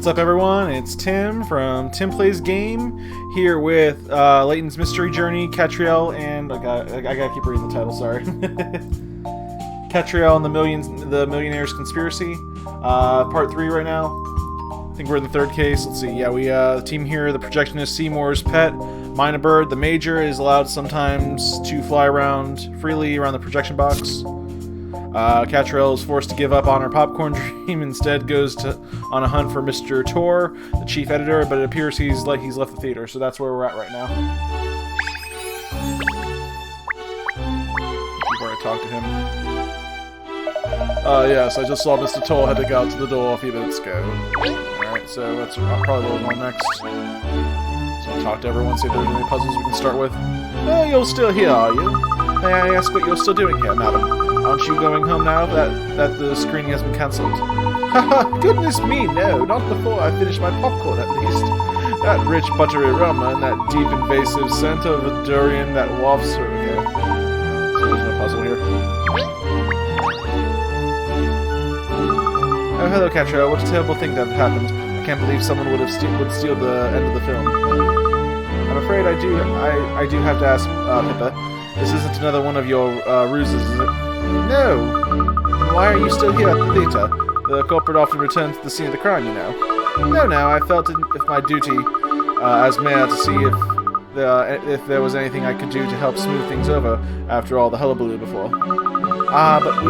What's up, everyone? It's Tim from TimPlaysAGame here with LAYTON'S Mystery Journey, Katrielle, and I gotta keep reading the title. Sorry, Katrielle and the Millionaires Conspiracy, part 3 right now. I think we're in the 3rd case. Let's see. Yeah, the team here. The projectionist Seymour's pet, Mina Bird. The Major is allowed sometimes to fly around freely around the projection box. Katrielle is forced to give up on her popcorn dream, instead goes on a hunt for Mr. Tor, the chief editor, but it appears he's left the theater, so that's where we're at right now. Before I talk to him. Yes, I just saw Mr. Tor had to go out to the door a few minutes ago. Alright, so that's probably what we'll go next. So I'll talk to everyone, see if there's any puzzles we can start with. Oh, you're still here, are you? May I ask what you're still doing here, madam? Aren't you going home now that the screening has been cancelled? Haha, goodness me, no, not before I finish my popcorn at least. That rich buttery aroma and that deep invasive scent of a durian that wafts her. Okay. So there's no puzzle here. Oh, hello, Katrielle. What a terrible thing that happened. I can't believe someone would steal the end of the film. I'm afraid I do have to ask, Pippa. This isn't another one of your ruses, is it? No! Then why are you still here at the theater? The culprit often returns to the scene of the crime, you know. No, I felt it my duty as mayor to see if there was anything I could do to help smooth things over after all the hullabaloo before. But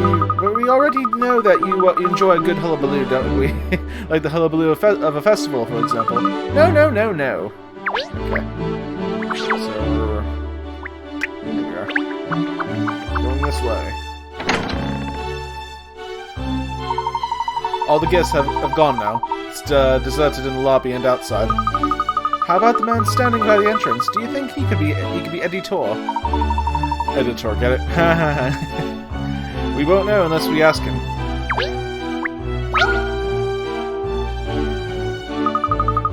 we already know that you enjoy a good hullabaloo, don't we? Like the hullabaloo of a festival, for example. No. Okay. So, here we are. Going this way. All the guests have gone now. It's deserted in the lobby and outside. How about the man standing by the entrance? Do you think he could be editor? Editor, get it? We won't know unless we ask him.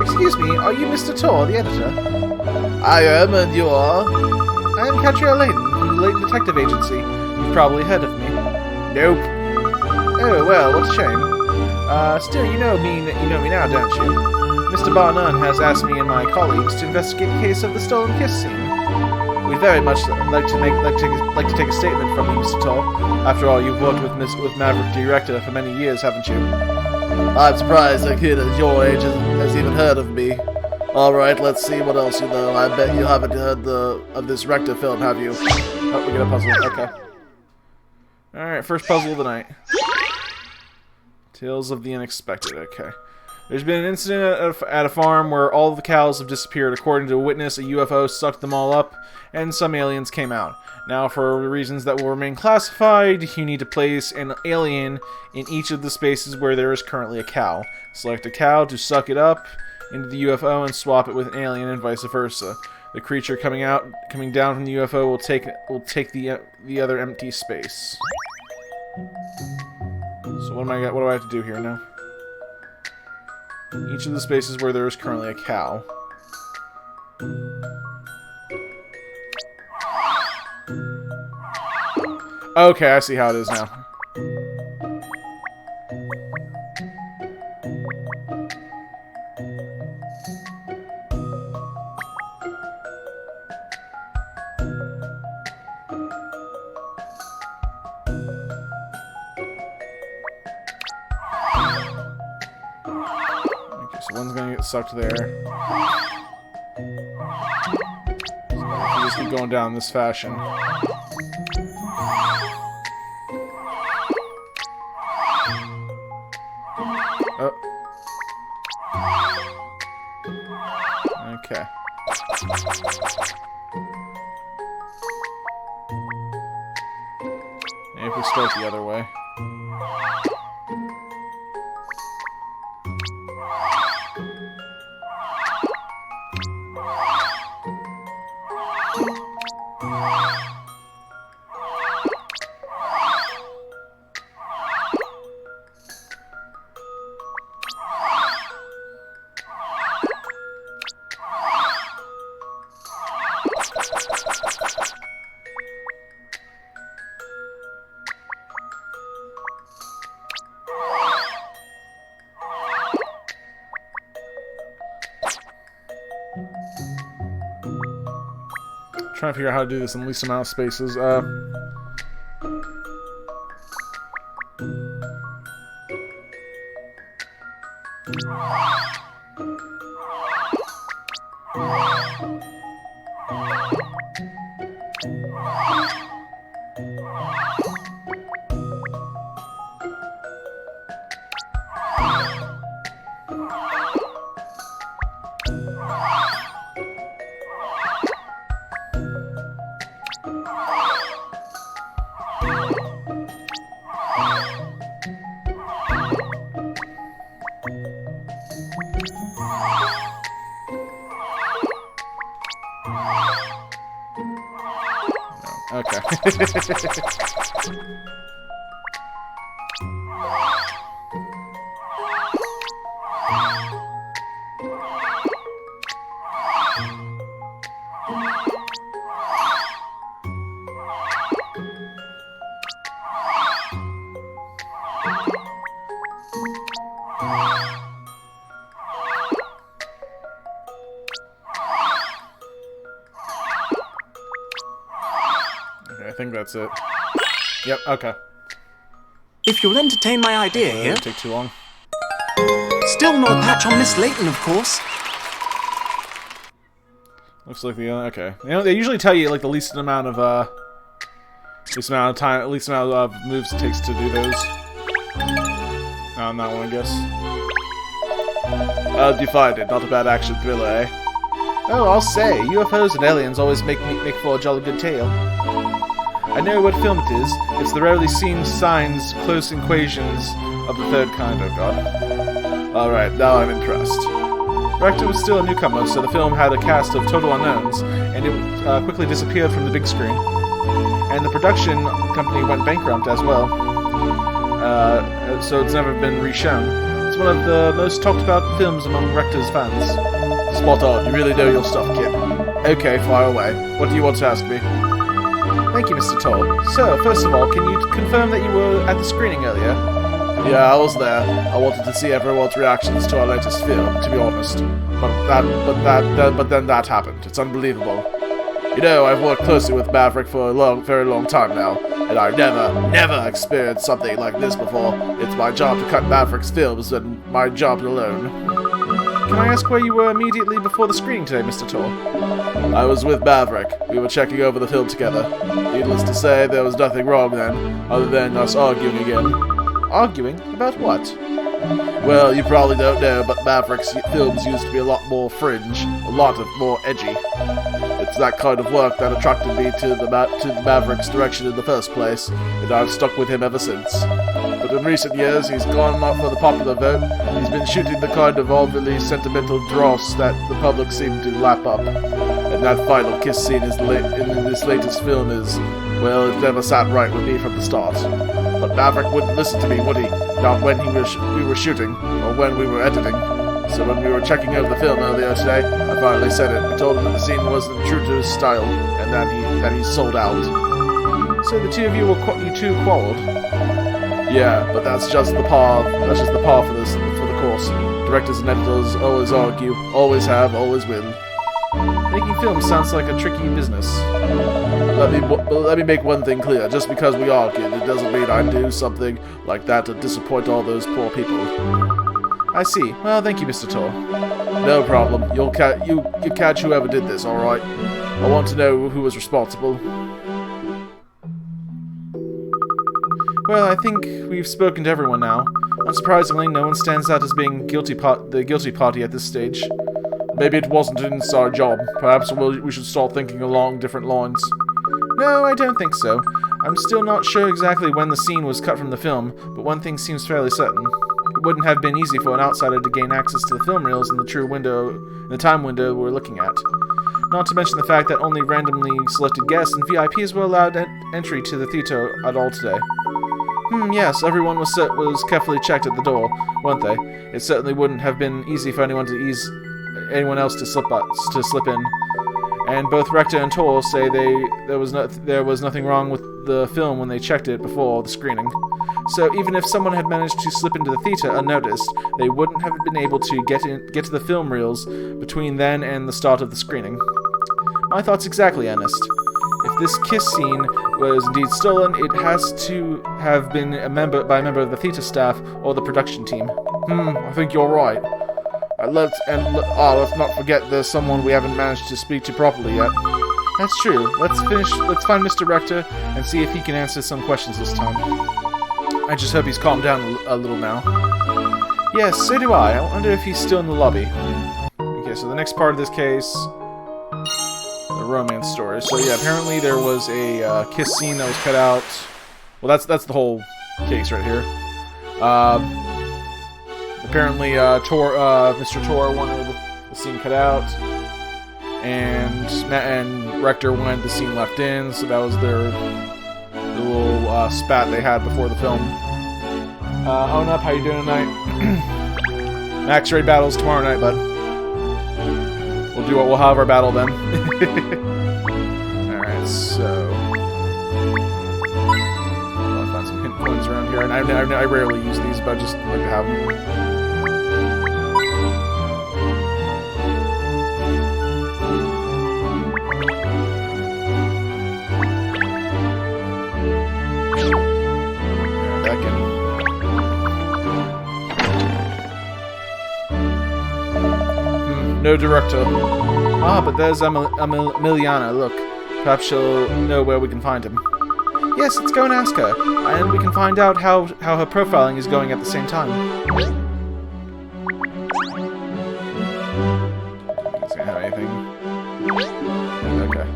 Excuse me, are you Mr. Tor, the editor? I am, and you are? I am Katrielle Layton from the Layton Detective Agency. You've probably heard of me. Nope. Oh, well, what a shame. Still, you know me now, don't you? Mr. Barnum has asked me and my colleagues to investigate the case of the stolen kiss scene. We'd very much like to take a statement from you, Mr. Tor. After all, you've worked with Maverick Director for many years, haven't you? I'm surprised a kid at your age has even heard of me. Alright, let's see what else you know. I bet you haven't heard of this Rector film, have you? Oh, we got a puzzle. Okay. Alright, first puzzle of the night. Tales of the Unexpected. Okay. There's been an incident at a farm where all of the cows have disappeared. According to a witness, a UFO sucked them all up, and some aliens came out. Now, for reasons that will remain classified, you need to place an alien in each of the spaces where there is currently a cow. Select a cow to suck it up into the UFO and swap it with an alien, and vice versa. The creature coming down from the UFO will take the other empty space. So what do I have to do here now? Each of the spaces where there is currently a cow. Okay, I see how it is now. So one's gonna get sucked there. So we just keep going down this fashion. Oh. Okay. Maybe if we start the other way. trying to figure out how to do this in the least amount of spaces. Okay. I think that's it. Yep, okay. If you'll entertain my idea here... It'll take too long. Still no patch on Miss Layton, of course. Looks like the, okay. You know, they usually tell you, like, the least amount of moves it takes to do those. Not on that one, I guess. Defied it. Not a bad action thriller, eh? Oh, I'll say, UFOs and aliens always make for a jolly good tale. I know what film it is. It's the rarely seen signs, close equations of the third kind, oh god. Alright, now I'm impressed. Rector was still a newcomer, so the film had a cast of total unknowns, and it quickly disappeared from the big screen. And the production company went bankrupt as well. So it's never been reshown. It's one of the most talked about films among Rector's fans. Spot on, you really know your stuff, kid. Okay, fire away. What do you want to ask me? Thank you, Mr. Toll. So, first of all, can you confirm that you were at the screening earlier? Yeah, I was there. I wanted to see everyone's reactions to our latest film, to be honest. But then that happened. It's unbelievable. You know, I've worked closely with Maverick for a very long time now, and I've never experienced something like this before. It's my job to cut Maverick's films, and my job alone. Can I ask where you were immediately before the screening today, Mr. Tor? I was with Maverick. We were checking over the film together. Needless to say, there was nothing wrong then, other than us arguing again. Arguing? About what? Well, you probably don't know, but Maverick's films used to be a lot more fringe, a lot more edgy. It's that kind of work that attracted me to the Maverick's direction in the first place, and I've stuck with him ever since. But in recent years, he's gone up for the popular vote. He's been shooting the kind of overly sentimental dross that the public seem to lap up. And that final kiss scene in this latest film is, well, it never sat right with me from the start. But Maverick wouldn't listen to me, would he? Not when we were shooting, or when we were editing. So when we were checking over the film earlier today, I finally said it. I told him that the scene wasn't true to his style, and that he sold out. So the two of you quarreled? Yeah, but that's just the par. That's just the par for the course. Directors and editors always argue, always have, always will. Making films sounds like a tricky business. Let me make one thing clear. Just because we argued, it doesn't mean I do something like that to disappoint all those poor people. I see. Well, thank you, Mr. Tor. No problem. You catch whoever did this, alright? I want to know who was responsible. Well, I think we've spoken to everyone now. Unsurprisingly, no one stands out as being the guilty party at this stage. Maybe it wasn't an inside job. Perhaps we should start thinking along different lines. No, I don't think so. I'm still not sure exactly when the scene was cut from the film, but one thing seems fairly certain. It wouldn't have been easy for an outsider to gain access to the film reels in the time window we're looking at. Not to mention the fact that only randomly selected guests and VIPs were allowed entry to the theater at all today. Yes, everyone was carefully checked at the door, weren't they? It certainly wouldn't have been easy for anyone else to slip in. And both Rector and Tor say there was nothing wrong with the film when they checked it before the screening. So even if someone had managed to slip into the theater unnoticed, they wouldn't have been able to get to the film reels between then and the start of the screening. My thoughts exactly, Ernest. If this kiss scene was indeed stolen, it has to have been by a member of the theater staff or the production team. I think you're right. Let's not forget there's someone we haven't managed to speak to properly yet. That's true. Let's find Mr. Rector and see if he can answer some questions this time. I just hope he's calmed down a little now. Yes, so do I. I wonder if he's still in the lobby. Okay, so the next part of this case... the romance story. So yeah, apparently there was a kiss scene that was cut out. Well, that's the whole case right here. Apparently, Mr. Tor wanted the scene cut out, and Rector wanted the scene left in. So that was their little spat they had before the film. Own up, how you doing tonight? Max raid battles tomorrow night, bud. We'll have our battle then. Alright, so... I'll find some hint coins around here, and I rarely use these, but I just like to have them. No director. But there's Emiliana. Look, perhaps she'll know where we can find him. Yes, let's go and ask her, and we can find out how her profiling is going at the same time. Doesn't have anything. Okay.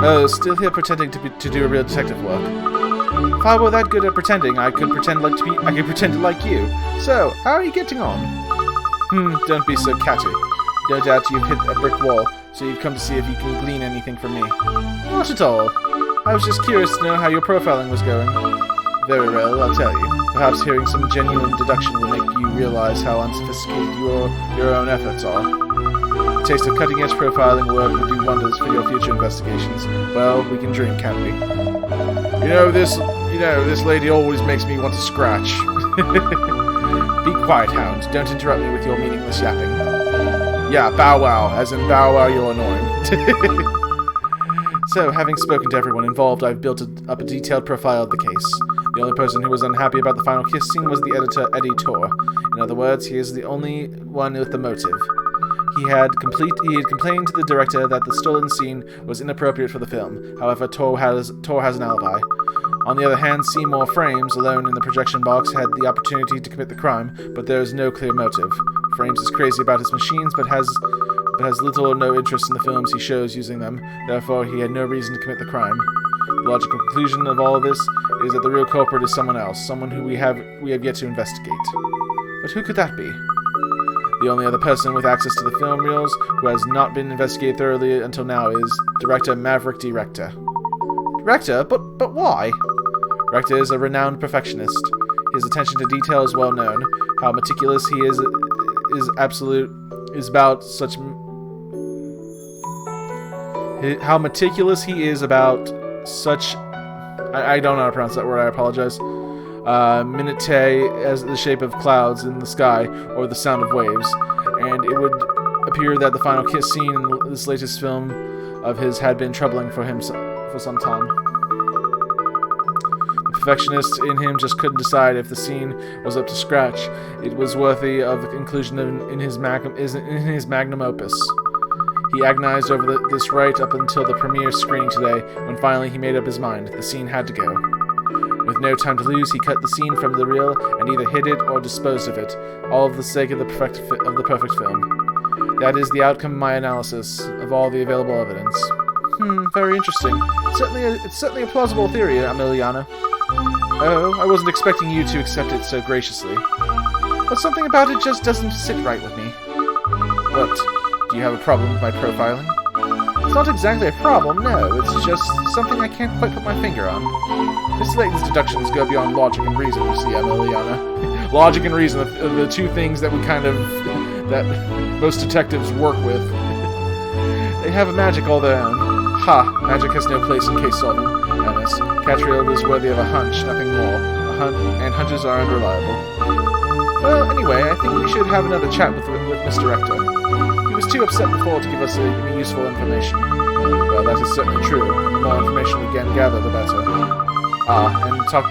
Oh, still here pretending to do a real detective work. If I were that good at pretending, I could pretend like you. So, how are you getting on? Don't be so catty. No doubt you've hit a brick wall, so you've come to see if you can glean anything from me. Not at all. I was just curious to know how your profiling was going. Very well, I'll tell you. Perhaps hearing some genuine deduction will make you realize how unsophisticated your own efforts are. A taste of cutting-edge profiling work will do wonders for your future investigations. Well, we can dream, can't we? This lady always makes me want to scratch. Be quiet, Hound. Don't interrupt me with your meaningless yapping. Yeah, bow wow, as in bow wow, you're annoying. So, having spoken to everyone involved, I've built up a detailed profile of the case. The only person who was unhappy about the final kiss scene was the editor, Eddie Tor. In other words, he is the only one with the motive. He had complained to the director that the stolen scene was inappropriate for the film. However, Tor has an alibi. On the other hand, Seymour Frames, alone in the projection box, had the opportunity to commit the crime, but there is no clear motive. Frames is crazy about his machines, but has little or no interest in the films he shows using them. Therefore, he had no reason to commit the crime. The logical conclusion of all of this is that the real culprit is someone else, someone who we have yet to investigate. But who could that be? The only other person with access to the film reels who has not been investigated thoroughly until now is director Maverick D. Rector. Rector? But why? Rector is a renowned perfectionist. His attention to detail is well known. How meticulous he is about such I don't know how to pronounce that word, I apologize. Minutiae as the shape of clouds in the sky or the sound of waves. And it would appear that the final kiss scene in this latest film of his had been troubling for him for some time. The perfectionist in him just couldn't decide if the scene was up to scratch. It was worthy of inclusion in his magnum opus. He agonized over this right up until the premiere screening today, when finally he made up his mind. The scene had to go. With no time to lose, he cut the scene from the reel and either hid it or disposed of it, all for the sake of the perfect film. That is the outcome of my analysis of all the available evidence. Very interesting. It's certainly a plausible theory, Emiliana. Oh, I wasn't expecting you to accept it so graciously. But something about it just doesn't sit right with me. What? Do you have a problem with my profiling? It's not exactly a problem, no. It's just something I can't quite put my finger on. Miss Layton's deductions go beyond logic and reason, you see, Emiliana. Logic and reason, the two things that that most detectives work with. They have a magic all their own. Ha! Magic has no place in case solving, Ernest. Katrielle is worthy of a hunch, nothing more. And hunches are unreliable. Well, anyway, I think we should have another chat with Mr. Rector. He was too upset before to give us any useful information. Well, that is certainly true. The more information we can gather, the better. Ah,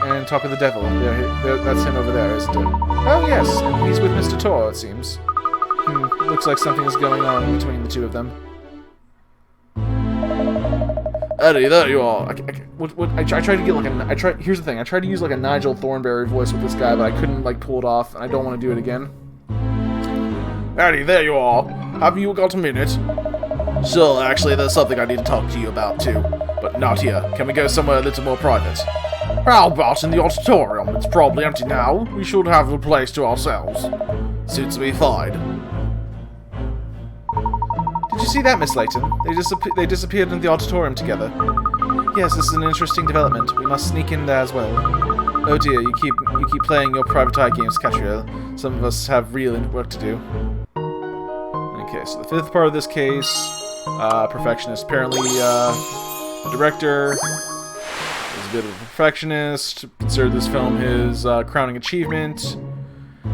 and talk of the devil. That's him over there, isn't it? Oh, yes, and he's with Mr. Tor, it seems. Looks like something is going on between the two of them. Eddie, there you are. I tried to get like a... Here's the thing. I tried to use like a Nigel Thornberry voice with this guy, but I couldn't like pull it off, and I don't want to do it again. Eddie, there you are. Have you got a minute? Sure, actually, there's something I need to talk to you about too. But not here. Can we go somewhere a little more private? How about in the auditorium? It's probably empty now. We should have the place to ourselves. Suits me fine. Did you see that, Miss Layton? They disappeared in the auditorium together. Yes, this is an interesting development. We must sneak in there as well. Oh dear, you keep playing your private eye games, Katrielle. Some of us have real work to do. Okay, so the fifth part of this case, perfectionist. Apparently, the director is a bit of a perfectionist. Considered this film his crowning achievement,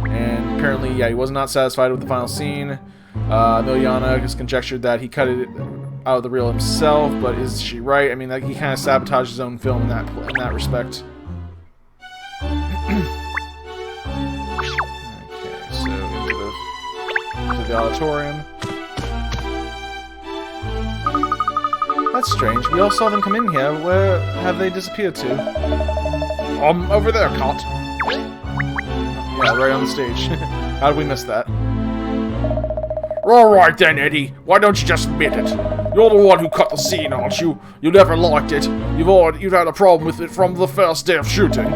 and apparently, yeah, he was not satisfied with the final scene. Miliana has conjectured that he cut it out of the reel himself, but is she right? I mean, like, he kind of sabotaged his own film in that respect. Okay, so into the auditorium. That's strange. We all saw them come in here. Where have they disappeared to? Over there, Cot. Yeah, right on the stage. How did we miss that? Alright then, Eddie. Why don't you just admit it? You're the one who cut the scene, aren't you? You never liked it. You've had a problem with it from the first day of shooting.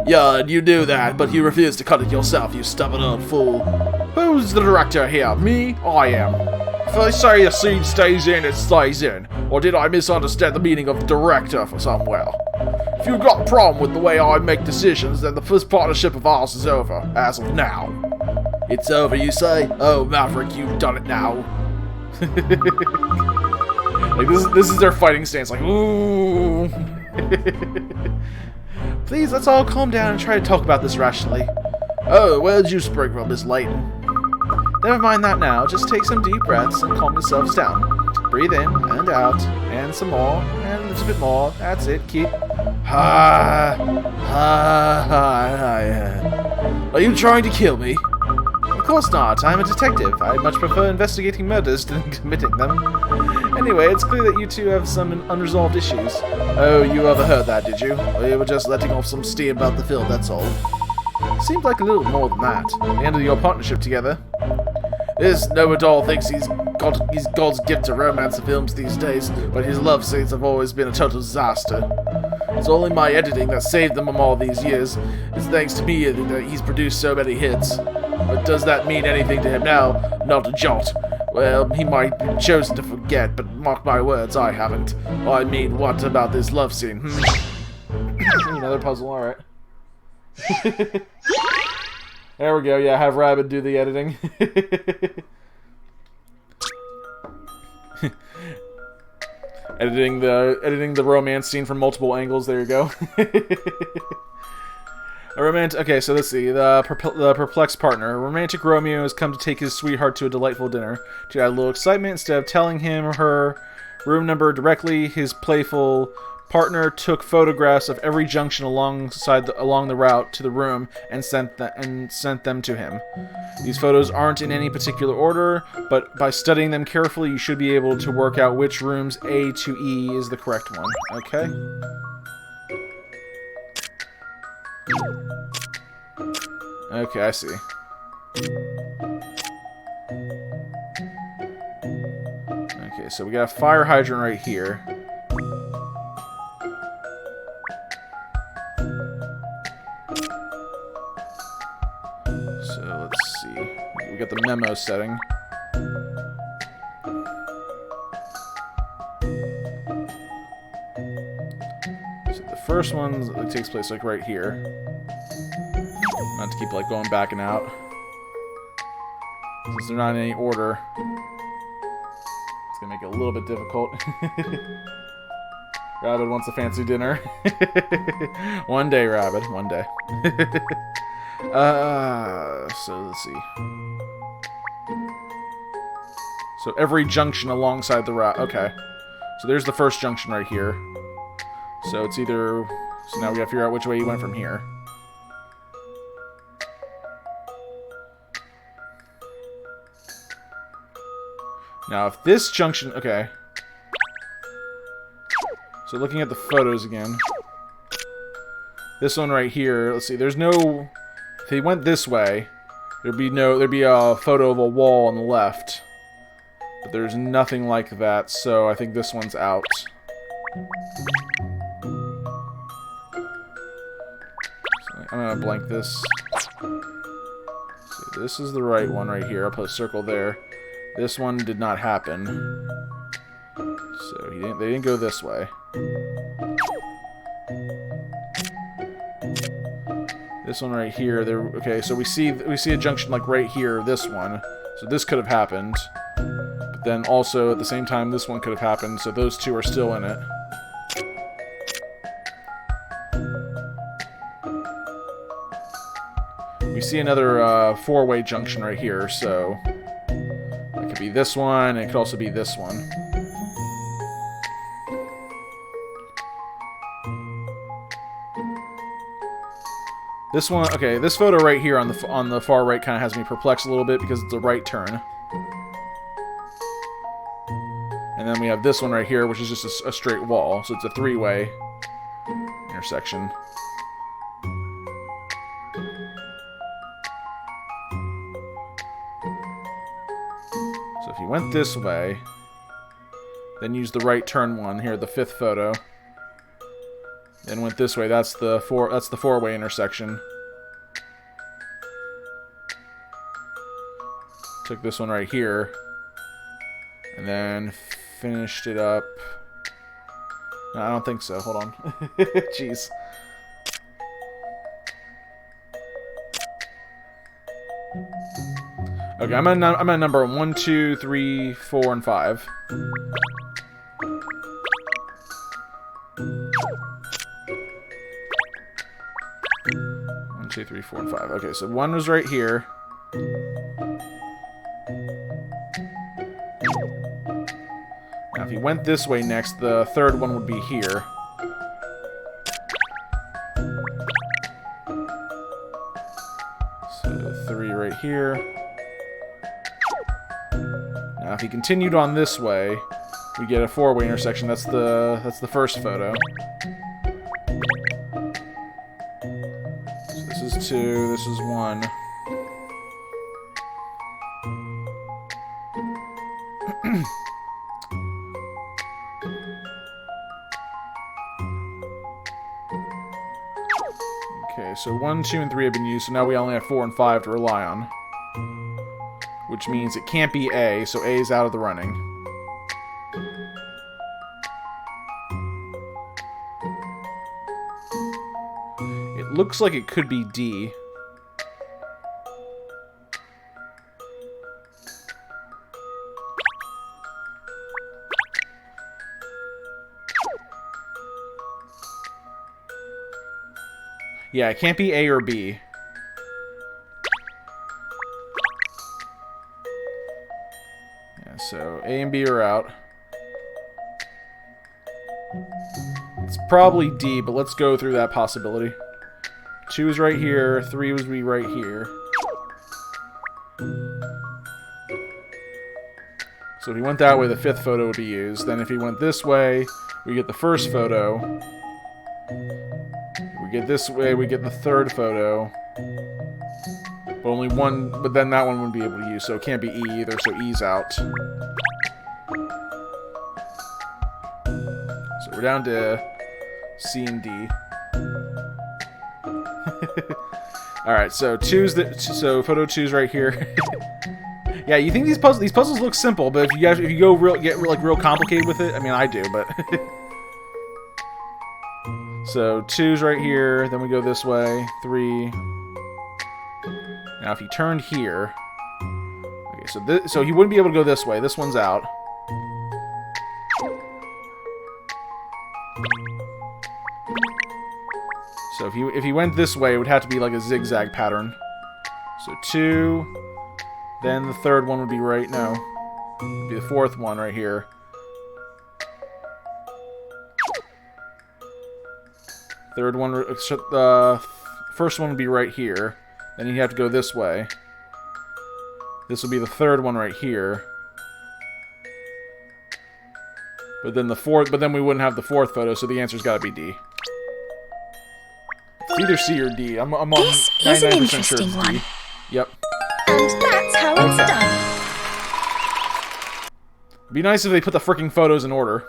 Yeah, and you knew that, but you refused to cut it yourself, you stubborn old fool. Who's the director here? Me? I am. If I say a scene stays in, it stays in. Or did I misunderstand the meaning of director for somewhere? If you've got a problem with the way I make decisions, then the first partnership of ours is over, as of now. It's over, you say? Oh, Maverick, you've done it now. Like, this is their fighting stance, like, ooh. Please, let's all calm down and try to talk about this rationally. Oh, where did you spring from, Miss Layton? Never mind that now. Just take some deep breaths and calm yourselves down. Breathe in and out, and some more, and a little bit more. That's it. Keep. Are you trying to kill me? Of course not. I'm a detective. I much prefer investigating murders than committing them. Anyway, it's clear that you two have some unresolved issues. Oh, you overheard that, did you? We were just letting off some steam about the film, that's all. Seems like a little more than that. The end of your partnership together. This know-it-all thinks he's God's gift to romance films these days, but his love scenes have always been a total disaster. It's only my editing that saved them all these years. It's thanks to me that he's produced so many hits. But does that mean anything to him now? Not a jot. Well, he might have chosen to forget, but mark my words, I haven't. I mean, what about this love scene? Another puzzle, alright. There we go, yeah, have Rabbit do the editing. editing the romance scene from multiple angles, there you go. Okay, so let's see. The perplexed partner. A romantic Romeo has come to take his sweetheart to a delightful dinner. To add a little excitement, instead of telling him or her room number directly, his playful partner took photographs of every junction along the route to the room and sent them to him. These photos aren't in any particular order, but by studying them carefully, you should be able to work out which rooms A to E is the correct one. Okay? Okay, I see. Okay, so we got a fire hydrant right here. So let's see. We got the memo setting. So the first one takes place like right here. Not to keep like going back and out, since they're not in any order. It's gonna make it a little bit difficult. Rabbit wants a fancy dinner. One day, Rabbit, one day. So let's see. So every junction alongside the route. Okay. So there's the first junction right here. So it's either... So now we gotta figure out which way he went from here. Now, if this junction... Okay. So looking at the photos again. This one right here, let's see, there's no... If he went this way, there'd be a photo of a wall on the left. But there's nothing like that, so I think this one's out. So I'm gonna blank this. So this is the right one right here. I'll put a circle there. This one did not happen. So they didn't go this way. This one right here, okay, so we see a junction like right here, this one. So this could have happened. But then also at the same time this one could have happened, so those two are still in it. We see another four-way junction right here, so it could be this one, and it could also be this one. This one, okay, this photo right here on the far right kind of has me perplexed a little bit because it's a right turn. And then we have this one right here, which is just a straight wall, so it's a three-way intersection. So if you went this way, then use the right turn one here, the fifth photo. Then went this way. That's the four-way intersection. Took this one right here, and then finished it up. No, I don't think so. Hold on. Jeez. Okay, I'm at number 1, 2, 3, 4, and 5. 1, 2, 3, 4, and 5. Okay, so 1 was right here. Now, if he went this way next, the third one would be here. So 3 right here. Now, if he continued on this way, we get a four-way intersection. That's the first photo. So this is 2. This is 1. Okay, so 1, 2, and 3 have been used, so now we only have 4 and 5 to rely on. Which means it can't be A, so A is out of the running. It looks like it could be D. Yeah, it can't be A or B. Yeah, so A and B are out. It's probably D, but let's go through that possibility. 2 is right here, 3 would be right here. So if he went that way, the 5th photo would be used. Then if he went this way, we get the first photo. We get this way, we get the 3rd photo. But only one, but then that one wouldn't be able to use, so it can't be E either, so E's out. So we're down to C and D. Alright, so so photo 2's right here. Yeah, you think these puzzles look simple, but if you go get real complicated with it, I mean I do, but so 2's right here, then we go this way, 3. Now if he turned here, okay, so he wouldn't be able to go this way. This one's out. So if he went this way, it would have to be like a zigzag pattern. So 2, then the 3rd one would be right now. It'd be the fourth one right here. Third one, the first one would be right here. Then you have to go this way. This would be the third one right here. But then the fourth, but then we wouldn't have the fourth photo, so the answer's got to be D. It's either C or D. I'm on 99% This is an sure interesting it's one. D. Yep. And that's how it's done. Be nice if they put the freaking photos in order.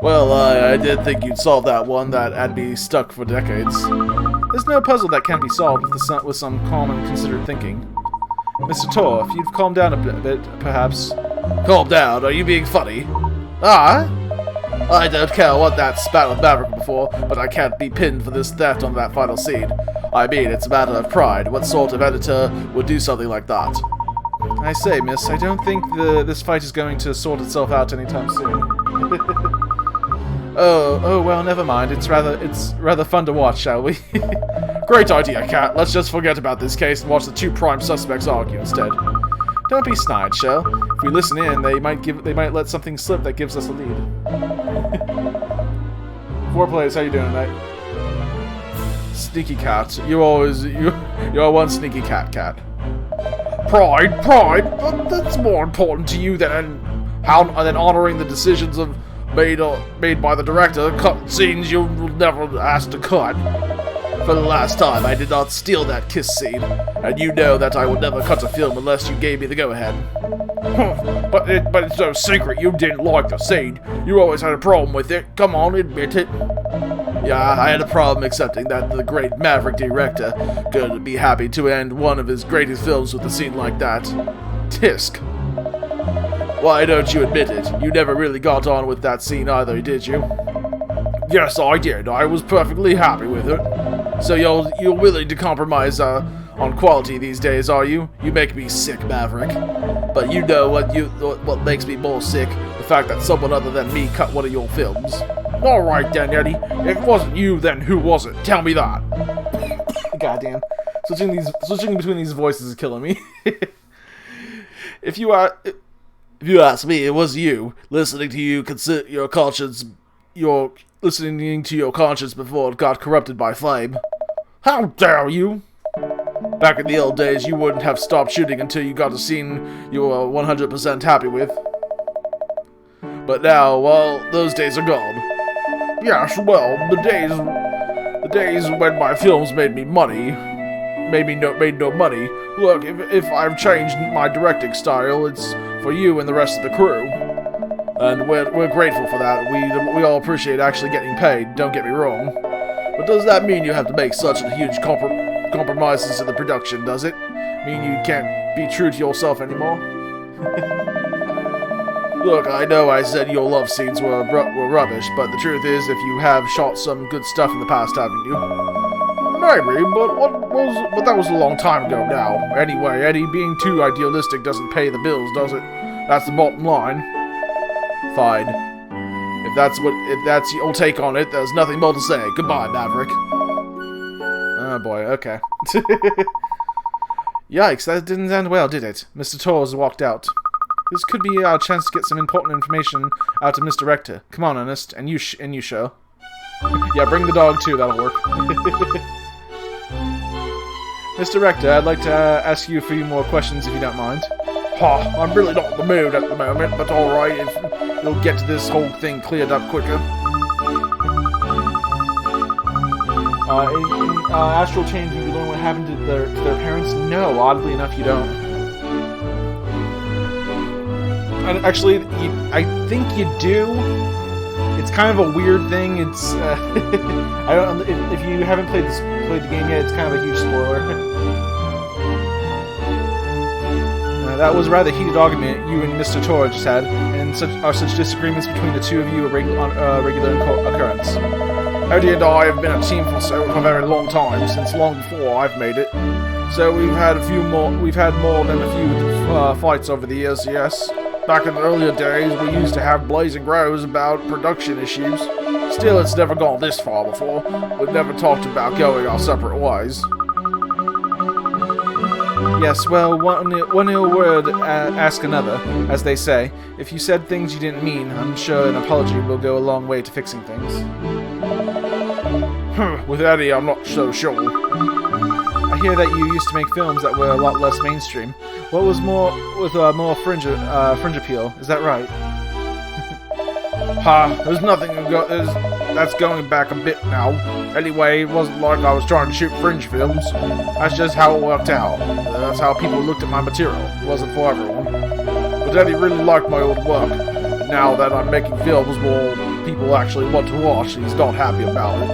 Well, I did think you'd solve that one that had me stuck for decades. There's no puzzle that can't be solved with some calm and considered thinking. Mr. Tor, if you'd calm down a bit, perhaps... Calm down? Are you being funny? Ah? I don't care what that spat with Maverick before, but I can't be pinned for this theft on that final scene. I mean, it's a matter of pride. What sort of editor would do something like that? I say, miss, I don't think this fight is going to sort itself out anytime soon. Oh, well, never mind. It's rather fun to watch, shall we? Great idea, Cat. Let's just forget about this case and watch the two prime suspects argue instead. Don't be snide, Shell. If we listen in, they might let something slip that gives us a lead. 4 players, how you doing tonight? Sneaky cat. You're one sneaky cat. Pride. That's more important to you than honoring the decisions of made by the director. Cut scenes you will never ask to cut. For the last time, I did not steal that kiss scene, and you know that I would never cut a film unless you gave me the go-ahead. But it's no secret you didn't like the scene. You always had a problem with it. Come on, admit it. Yeah, I had a problem accepting that the great Maverick director could be happy to end one of his greatest films with a scene like that. Tisk. Why don't you admit it? You never really got on with that scene either, did you? Yes, I did. I was perfectly happy with it. So you're willing to compromise on quality these days, are you? You make me sick, Maverick. But you know what makes me more sick? The fact that someone other than me cut one of your films. All right then, Eddie. If it wasn't you, then who was it? Tell me that. Goddamn. Switching between these voices is killing me. If you ask me, it was you. Listening to your conscience before it got corrupted by flame. How dare you! Back in the old days, you wouldn't have stopped shooting until you got a scene you were 100% happy with. But now, well, those days are gone. Yes, well, the days when my films made me money, made no money. Look, if I've changed my directing style, it's for you and the rest of the crew. And we're grateful for that. We all appreciate actually getting paid, don't get me wrong. But does that mean you have to make such a huge compromises in the production, does it? Mean you can't be true to yourself anymore? Look, I know I said your love scenes were rubbish, but the truth is, if you have shot some good stuff in the past, haven't you? Maybe, but that was a long time ago now. Anyway, Eddie, being too idealistic doesn't pay the bills, does it? That's the bottom line. Fine. If that's your take on it, there's nothing more to say. Goodbye, Maverick. Oh boy, okay. Yikes, that didn't end well, did it? Mr. Torres walked out. This could be our chance to get some important information out of Mr. Rector. Come on, Ernest, and you show. Yeah, bring the dog too, that'll work. Mr. Rector, I'd like to ask you a few more questions if you don't mind. I'm really not in the mood at the moment, but alright, if you'll get this whole thing cleared up quicker. In Astral Chain, do you learn what happened to their parents? No, oddly enough, you don't. And actually, I think you do. It's kind of a weird thing. It's I don't. If you haven't played the game yet, it's kind of a huge spoiler. That was a rather heated argument you and Mr. Tor just had, and such disagreements between the two of you a regular occurrence. Eddie and I have been a team for a very long time, since long before I've made it. So we've had more than a few fights over the years, yes. Back in the earlier days, we used to have blazing rows about production issues. Still, it's never gone this far before. We've never talked about going our separate ways. Yes, well, one ill word ask another, as they say. If you said things you didn't mean, I'm sure an apology will go a long way to fixing things. With Eddie, I'm not so sure. I hear that you used to make films that were a lot less mainstream. What was more fringe appeal? Is that right? There's nothing that's going back a bit now. Anyway, it wasn't like I was trying to shoot fringe films. That's just how it worked out. That's how people looked at my material. It wasn't for everyone. But Eddie really liked my old work. And now that I'm making films more people actually want to watch, he's not happy about it.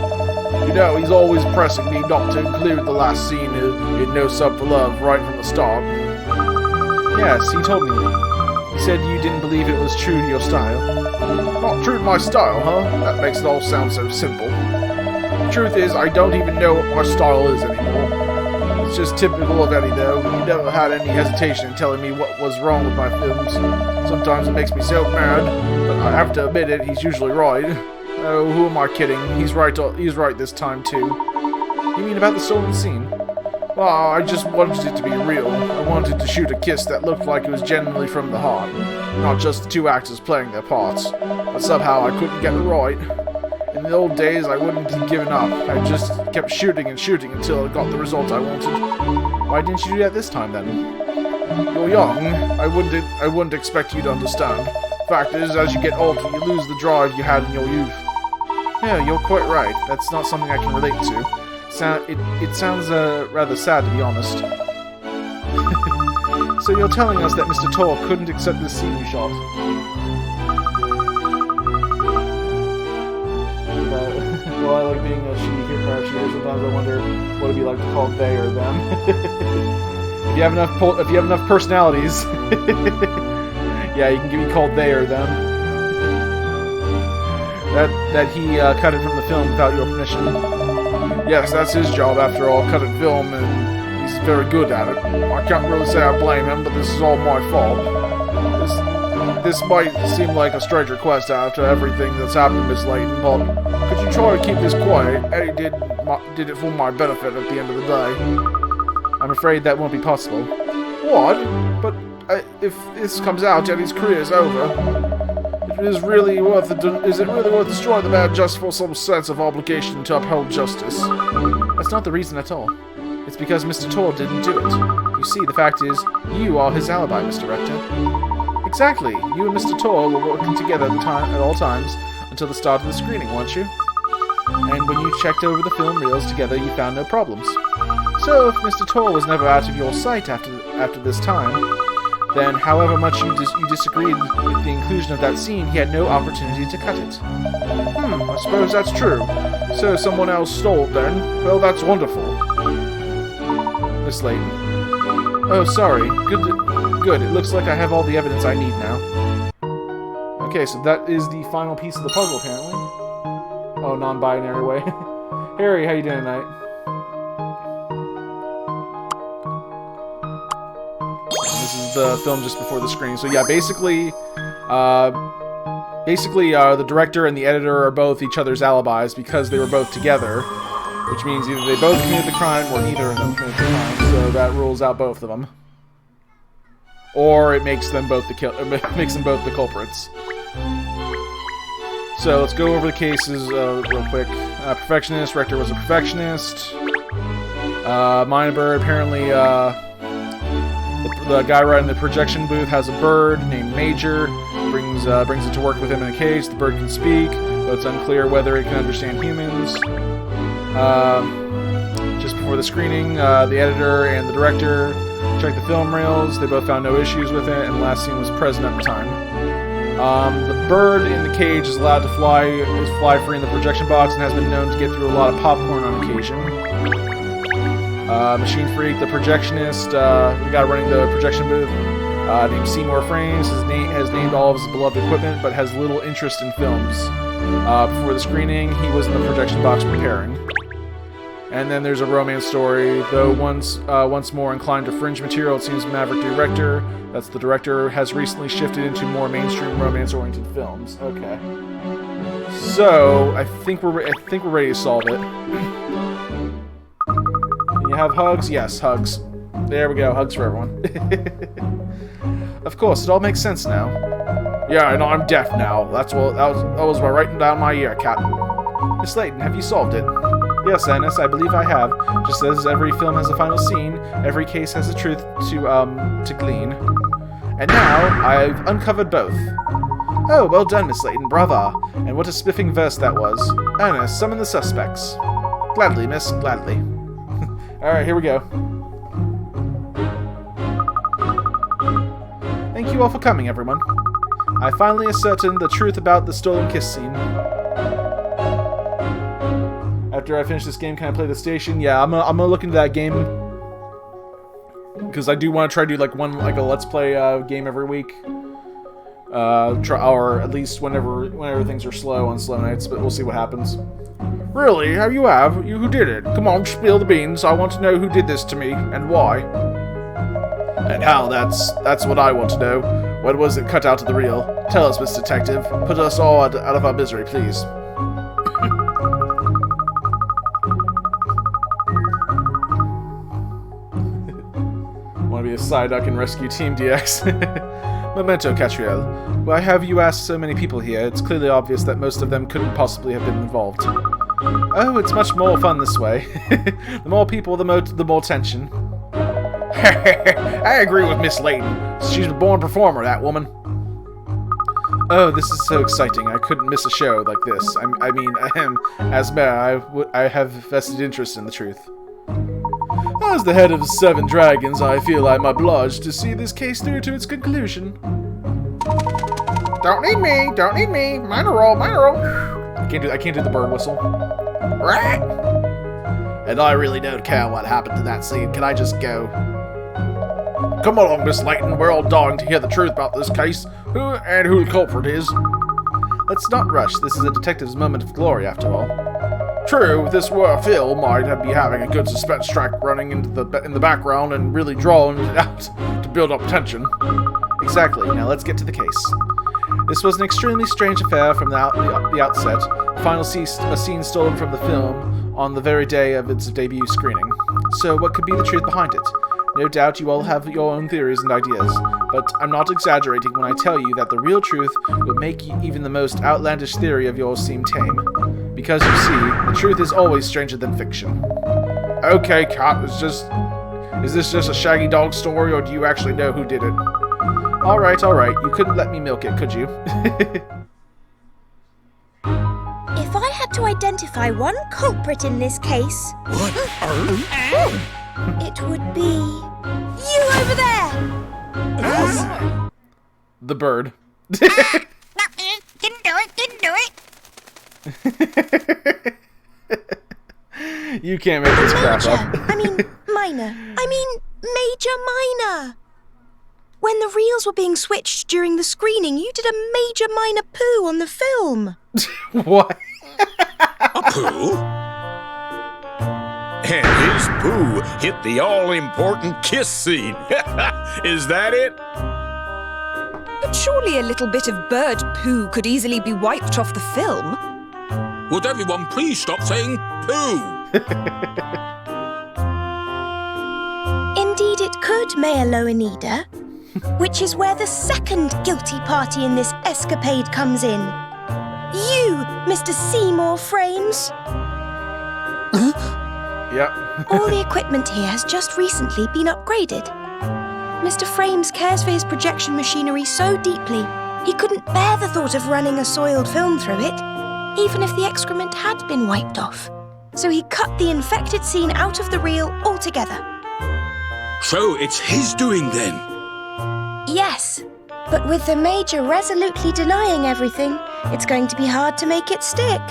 You know, he's always pressing me not to include the last scene in No Sub for Love right from the start. Yes, he told me. He said you didn't believe it was true to your style. Not true to my style, huh? That makes it all sound so simple. The truth is, I don't even know what my style is anymore. It's just typical of Eddie, though. He never had any hesitation in telling me what was wrong with my films. Sometimes it makes me so mad, but I have to admit it, he's usually right. Oh, who am I kidding? He's right this time, too. You mean about the stolen scene? Well, I just wanted it to be real. I wanted to shoot a kiss that looked like it was genuinely from the heart, not just the two actors playing their parts. But somehow I couldn't get it right. In the old days, I wouldn't have given up. I just kept shooting and shooting until I got the result I wanted. Why didn't you do that this time, then? You're young. I wouldn't expect you to understand. Fact is, as you get older, you lose the drive you had in your youth. Yeah, you're quite right. That's not something I can relate to. It sounds rather sad, to be honest. So you're telling us that Mr. Tor couldn't accept the scene you shot? Well, I like being a shooter. Sometimes I wonder what it'd be like to call they or them. If you have enough personalities, yeah, you can be called they or them. That he cut it from the film without your permission. Yes, that's his job after all, cutting film, and he's very good at it. I can't really say I blame him, but this is all my fault. This might seem like a strange request after everything that's happened, Miss Layton, but could you try to keep this quiet? Eddie did it for my benefit at the end of the day. I'm afraid that won't be possible. What? But if this comes out, Eddie's career is over. Is it really worth destroying the man just for some sense of obligation to uphold justice? That's not the reason at all. It's because Mr. Tor didn't do it. You see, the fact is, you are his alibi, Mr. Rector. Exactly. You and Mr. Tor were working together at all times until the start of the screening, weren't you? And when you checked over the film reels together, you found no problems. So, if Mr. Tor was never out of your sight after this time, then however much you disagreed with the inclusion of that scene, he had no opportunity to cut it. I suppose that's true. So someone else stole it then? Well, that's wonderful. Miss Layton. Oh, sorry. Good. It looks like I have all the evidence I need now. Okay, so that is the final piece of the puzzle, apparently. Oh, non-binary way. Harry, how you doing tonight? This is the film just before the screen. So yeah, basically, the director and the editor are both each other's alibis because they were both together, which means either they both committed the crime or neither of them committed the crime. So that rules out both of them, or it makes them both the culprits. So let's go over the cases real quick. Perfectionist. Rector was a perfectionist. Minor bird. Apparently, the guy running the projection booth has a bird named Major. Brings it to work with him in a cage. The bird can speak, but it's unclear whether it can understand humans. Just before the screening, the editor and the director checked the film reels. They both found no issues with it, and the last scene was present at the time. The bird in the cage is allowed to fly free in the projection box and has been known to get through a lot of popcorn on occasion. Machine Freak, the projectionist, the guy running the projection booth, named Seymour Frames, has named all of his beloved equipment, but has little interest in films. Before the screening, he was in the projection box preparing. And then there's a romance story, though once more inclined to fringe material, it seems Maverick Director, that's the director, has recently shifted into more mainstream romance-oriented films. Okay. So, I think we're ready to solve it. You have hugs? Yes, hugs. There we go. Hugs for everyone. Of course, it all makes sense now. Yeah, and I'm deaf now. That was by writing down my ear, Cat. Miss Layton, have you solved it? Yes, Annis, I believe I have. Just as every film has a final scene, every case has a truth to glean. And now, I've uncovered both. Oh, well done, Miss Layton, brava. And what a spiffing verse that was. Annis, summon the suspects. Gladly, miss, gladly. Alright, here we go. Thank you all for coming, everyone. I finally ascertained the truth about the stolen kiss scene. After I finish this game, can I play the station? Yeah, I'm gonna look into that game. Because I do want to try to do like a let's play game every week. Or at least whenever things are slow on slow nights, but we'll see what happens. Really? Who did it? Come on, spill the beans. I want to know who did this to me, and why. And how, that's what I want to know. When was it cut out of the reel? Tell us, Mr. Detective. Put us all out of our misery, please. Want to be a Psyduck and rescue Team DX? Memento, Katrielle. Why have you asked so many people here? It's clearly obvious that most of them couldn't possibly have been involved. Oh, it's much more fun this way. The more people, the more tension. I agree with Miss Layton. She's a born performer, that woman. Oh, this is so exciting. I couldn't miss a show like this. I mean, as mayor, I have vested interest in the truth. As the head of 7 dragons, I feel I'm obliged to see this case through to its conclusion. Don't need me. Mine are all. I can't do the bird whistle. Right. And I really don't care what happened to that scene. Can I just go? Come along, Miss Layton. We're all dying to hear the truth about this case. Who the culprit is. Let's not rush. This is a detective's moment of glory, after all. True, if this were a film, I'd be having a good suspense track running in the background and really drawing it out to build up tension. Exactly. Now let's get to the case. This was an extremely strange affair from the outset. The final a scene stolen from the film on the very day of its debut screening. So what could be the truth behind it? No doubt you all have your own theories and ideas, but I'm not exaggerating when I tell you that the real truth will make even the most outlandish theory of yours seem tame. Because you see, the truth is always stranger than fiction. Okay, Cat, is this just a Shaggy Dog story, or do you actually know who did it? Alright, you couldn't let me milk it, could you? If I had to identify one culprit in this case... What? It would be... you over there! The bird. Didn't do it. You can't make this crap up. Major minor. When the reels were being switched during the screening, you did a major minor poo on the film. What? A poo? And his poo hit the all-important kiss scene. Is that it? But surely a little bit of bird poo could easily be wiped off the film. Would everyone please stop saying poo? Indeed it could, Mayor Loanida. Which is where the second guilty party in this escapade comes in. You, Mr. Seymour Frames. Yep. All the equipment here has just recently been upgraded. Mr. Frames cares for his projection machinery so deeply, he couldn't bear the thought of running a soiled film through it, even if the excrement had been wiped off. So he cut the infected scene out of the reel altogether. So it's his doing then? Yes, but with the Major resolutely denying everything, it's going to be hard to make it stick.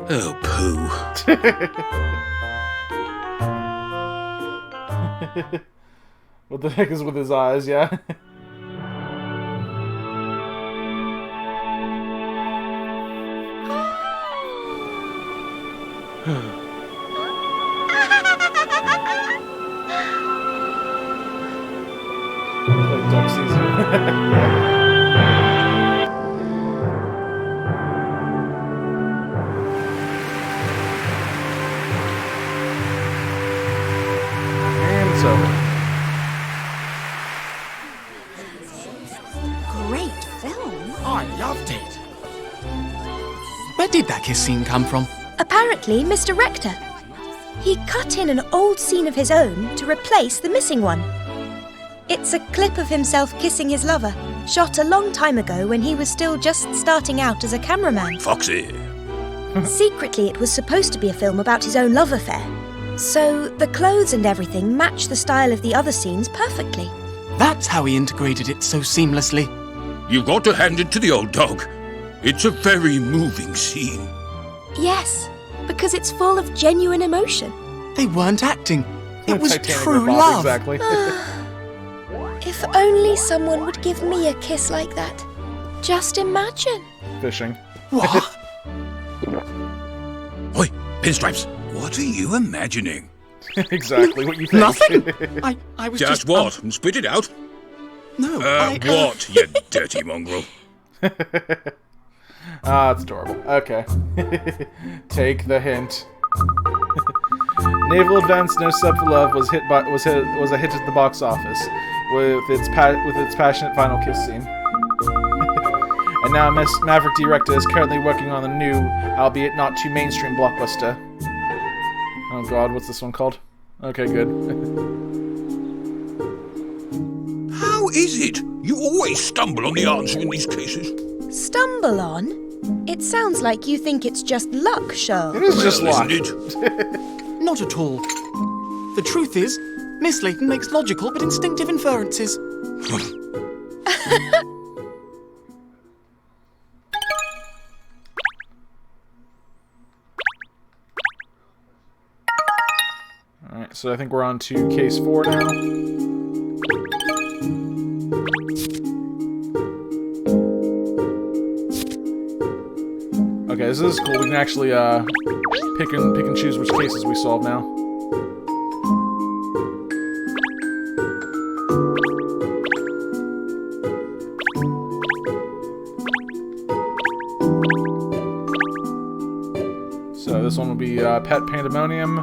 Oh, poo. What the heck is with his eyes, yeah? Like duck season. And it's over. that kiss scene come from? Apparently, Mr. Rector. He cut in an old scene of his own to replace the missing one. It's a clip of himself kissing his lover, shot a long time ago when he was still just starting out as a cameraman. Foxy. Secretly, it was supposed to be a film about his own love affair. So the clothes and everything match the style of the other scenes perfectly. That's how he integrated it so seamlessly. You've got to hand it to the old dog. It's a very moving scene. Yes, because it's full of genuine emotion. They weren't acting. It was Titanic true ripoff, love. Exactly. If only someone would give me a kiss like that. Just imagine. Fishing. What? Oi, Pinstripes, what are you imagining? Exactly what you think. Nothing. I was Just what? Spit it out. No. What, you dirty mongrel? Ah, it's adorable. Okay. Take the hint. Naval Advance No Sub for Love was a hit at the box office with its passionate final kiss scene. And now Maverick Director is currently working on a new, albeit not too mainstream blockbuster. Oh god, what's this one called? Okay, good. How is it? You always stumble on the answer in these cases. Stumble on? It sounds like you think it's just luck, Charles. It is just luck. Isn't it? Not at all. The truth is, Miss Layton makes logical but instinctive inferences. Alright, so I think we're on to case 4 now. Okay, this is cool. We can actually pick and choose which cases we solve now. So this one will be Pet Pandemonium.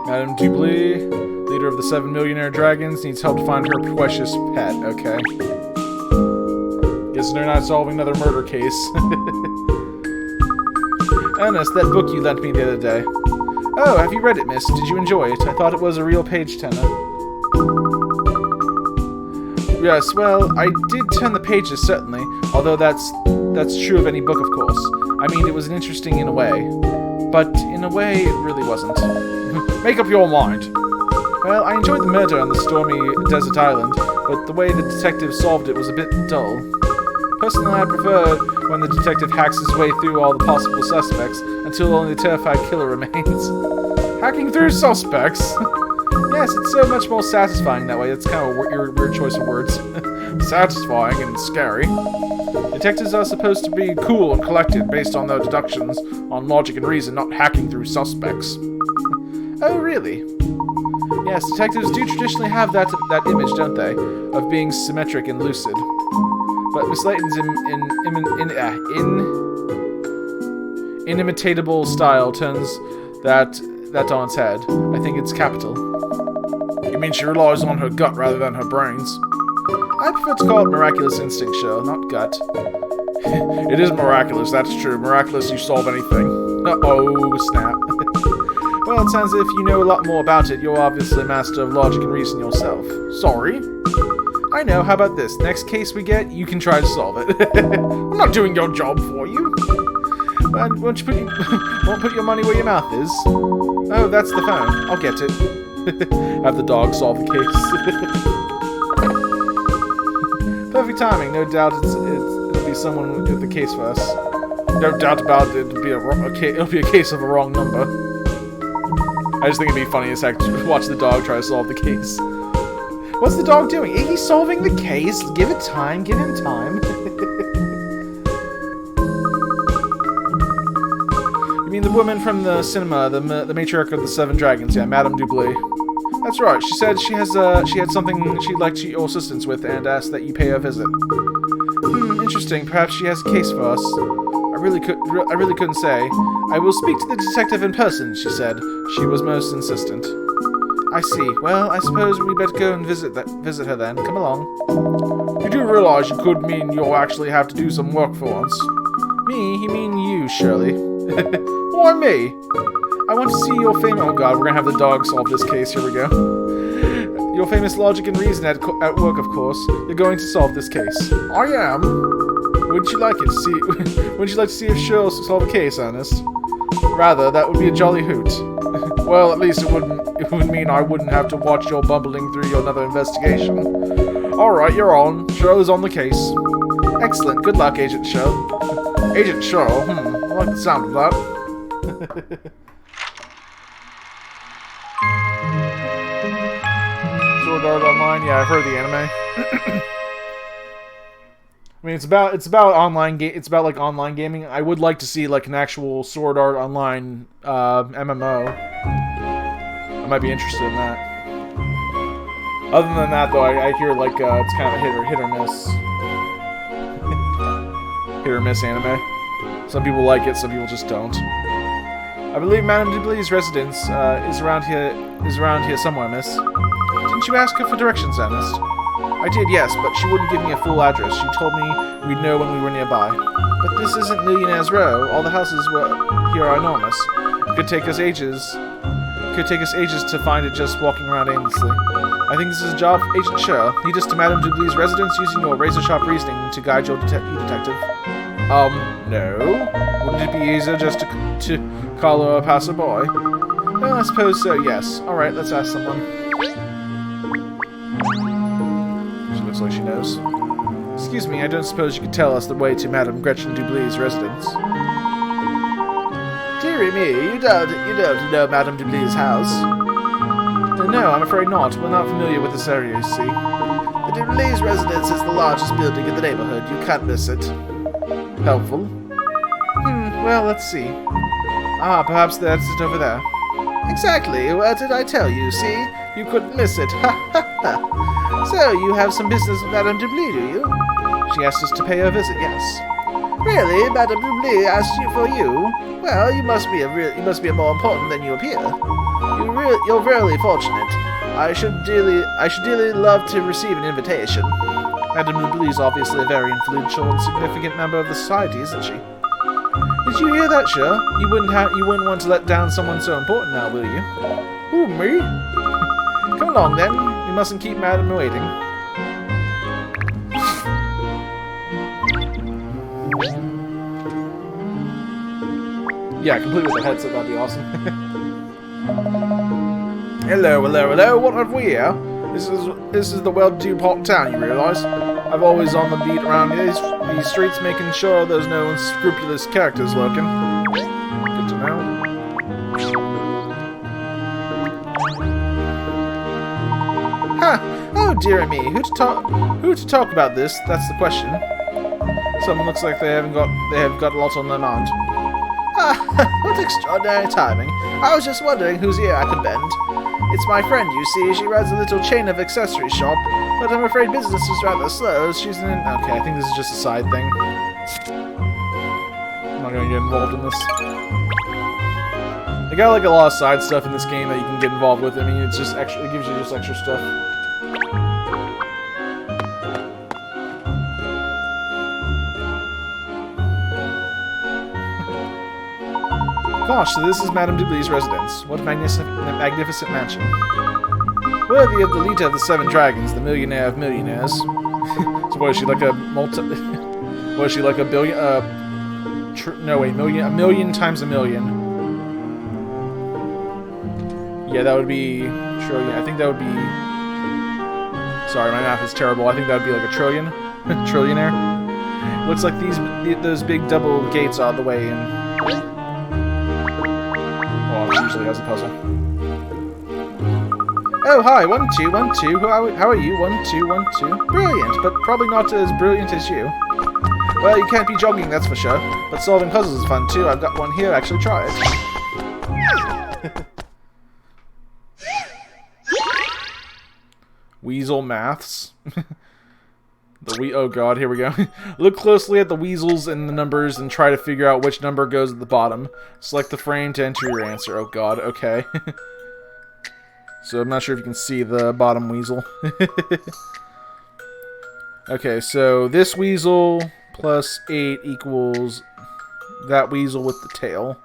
Madame Dublis, leader of the 7 millionaire dragons, needs help to find her precious pet. Okay. Guess they're not solving another murder case. Ernest, that book you lent me the other day. Oh, have you read it, miss? Did you enjoy it? I thought it was a real page-turner. Yes, well, I did turn the pages, certainly. Although that's true of any book, of course. I mean, it was interesting in a way. But in a way, it really wasn't. Make up your mind. Well, I enjoyed the murder on the stormy desert island, but the way the detective solved it was a bit dull. Personally, I preferred when the detective hacks his way through all the possible suspects until only the terrified killer remains. Hacking through suspects? Yes, it's so much more satisfying that way. It's kind of a weird choice of words. Satisfying and scary. Detectives are supposed to be cool and collected based on their deductions on logic and reason, not hacking through suspects. Oh, really? Yes, detectives do traditionally have that image, don't they, of being symmetric and lucid. But Miss Layton's inimitatable style turns that on its head. I think it's capital. You mean she relies on her gut rather than her brains? I prefer to call it miraculous instinct, Cheryl, not gut. It is miraculous, that's true. Miraculous, you solve anything. Oh, snap. Well, it sounds as if you know a lot more about it. You're obviously a master of logic and reason yourself. Sorry? I know, how about this? Next case we get, you can try to solve it. I'm not doing your job for you. And won't put your money where your mouth is? Oh, that's the phone. I'll get it. Have the dog solve the case. Perfect timing. No doubt it'll be someone with the case for us. No doubt about it. It'll be a case of a wrong number. I just think it'd be funny as heck to watch the dog try to solve the case. What's the dog doing? He's solving the case. Give it time. Give him time. You mean the woman from the cinema, the matriarch of the 7 dragons? Yeah, Madame Dublis. That's right. She said she had something she'd like your assistance with, and asked that you pay her a visit. Interesting. Perhaps she has a case for us. I really couldn't say. I will speak to the detective in person, she said. She was most insistent. I see. Well, I suppose we better go and visit her then. Come along. You do realize you could mean you'll actually have to do some work for once. Me? You mean you, Shirley. Why me? I want to see your famous... Oh god, we're gonna have the dog solve this case. Here we go. Your famous logic and reason at work, of course. You're going to solve this case. I am. Wouldn't you like it to see... Wouldn't you like to see if she'll solve a case, Ernest? Rather, that would be a jolly hoot. Well, at least it would mean I wouldn't have to watch your bumbling through your another investigation. Alright, you're on. Show is on the case. Excellent. Good luck, Agent Show. Agent Show? I like the sound of that. Sword Art Online? Yeah, I've heard the anime. I mean, it's about online it's about like online gaming. I would like to see like an actual Sword Art Online MMO. I might be interested in that. Other than that, though, I hear like it's kind of a hit or miss. Hit or miss anime. Some people like it, some people just don't. I believe Madame Dubley's residence is around here somewhere, miss. Didn't you ask her for directions, Ernest? I did, yes, but she wouldn't give me a full address. She told me we'd know when we were nearby. But this isn't Millionaires Row. All the houses here are enormous. It could take us ages. To find it just walking around aimlessly. I think this is a job for Agent Sher. Lead us to Madame Dubley's residence using your razor-sharp reasoning to guide your detective. No. Wouldn't it be easier just to call her a passerby? Well, I suppose so, yes. Alright, let's ask someone. She looks like she knows. Excuse me, I don't suppose you could tell us the way to Madame Gretchen Dubley's residence? Dearie me, you don't know Madame Dubley's house. No, I'm afraid not. We're not familiar with this area, you see. The Dubley's residence is the largest building in the neighborhood. You can't miss it. Helpful. Well, let's see. Ah, perhaps that's it over there. Exactly. What did I tell you? See? You couldn't miss it. Ha ha ha. So, you have some business with Madame Dubley, do you? She asked us to pay her a visit, yes. Really? Madame Dubley asked you for you? Well, you must be more important than you appear. You're really fortunate. I should dearly love to receive an invitation. Madame Dubley is obviously a very influential and significant member of the society, isn't she? Did you hear that, Sher? You wouldn't want to let down someone so important now, will you? Who, me? Come along, then. We mustn't keep Madame waiting. Yeah, complete with the headset, that'd be awesome. Hello. What have we here? This is the well-to-do part of town, you realise? I'm always on the beat around these streets, making sure there's no unscrupulous characters lurking. Good to know. Ha! Oh dearie me, who to talk about this? That's the question. Someone looks like they have got a lot on their mind. Ah, what extraordinary timing. I was just wondering whose ear I could bend. It's my friend, you see. She runs a little chain of accessory shop, but I'm afraid business is rather slow. She's in... Okay, I think this is just a side thing. I'm not gonna get involved in this. They got like a lot of side stuff in this game that you can get involved with. I mean, it's just extra. It gives you just extra stuff. Gosh, so this is Madame Dubley's residence. What a magnificent mansion. Worthy of the leader of the Seven Dragons, the millionaire of millionaires. So what is she, like a what is she, like a billion, no wait, a million times a million. Yeah, that would be trillion. I think that would be... Sorry, my math is terrible. I think that would be like a trillion. Trillionaire. Looks like those big double gates are the way in. Usually has a puzzle. Oh, hi, 1, 2, 1, 2. How are you? 1, 2, 1, 2. Brilliant, but probably not as brilliant as you. Well, you can't be jogging, that's for sure. But solving puzzles is fun too. I've got one here. Actually, try it. Weasel maths. Oh god, here we go. Look closely at the weasels and the numbers and try to figure out which number goes at the bottom. Select the frame to enter your answer. Oh god, okay. So I'm not sure if you can see the bottom weasel. Okay, so this weasel plus 8 equals that weasel with the tail.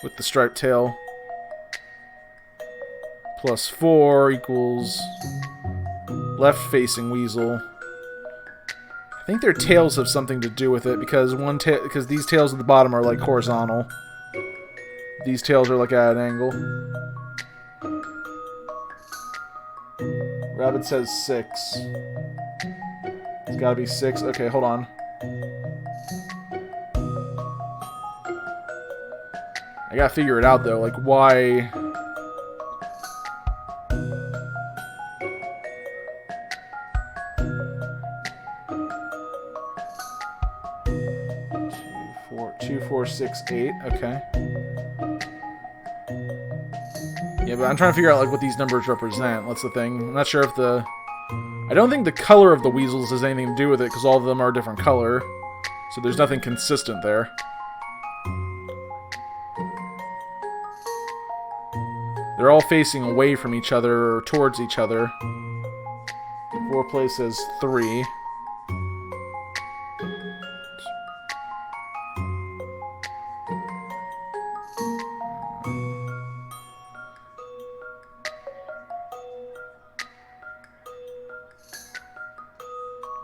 with the striped tail. Plus 4 equals left-facing weasel. I think their tails have something to do with it because because these tails at the bottom are like horizontal. These tails are like at an angle. Rabbit says 6. It's gotta be 6. Okay, hold on. I gotta figure it out though, like why... Two, four, 6, 8. Okay. Yeah, but I'm trying to figure out like what these numbers represent. That's the thing. I'm not sure if the... I don't think the color of the weasels has anything to do with it, because all of them are a different color. So there's nothing consistent there. They're all facing away from each other, or towards each other. 4 says 3.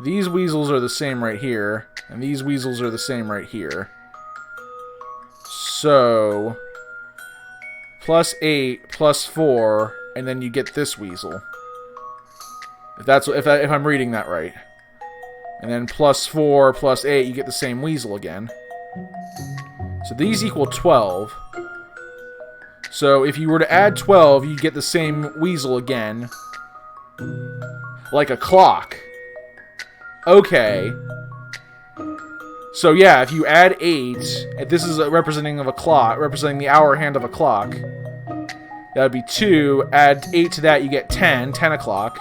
These weasels are the same right here, and these weasels are the same right here. So, plus 8, plus 4, and then you get this weasel. If I'm reading that right. And then plus 4, plus 8, you get the same weasel again. So these equal 12. So if you were to add 12, you get the same weasel again. Like a clock. Okay. So yeah, if you add 8, if this is representing of a clock, representing the hour hand of a clock, that would be 2. Add 8 to that, you get 10 o'clock.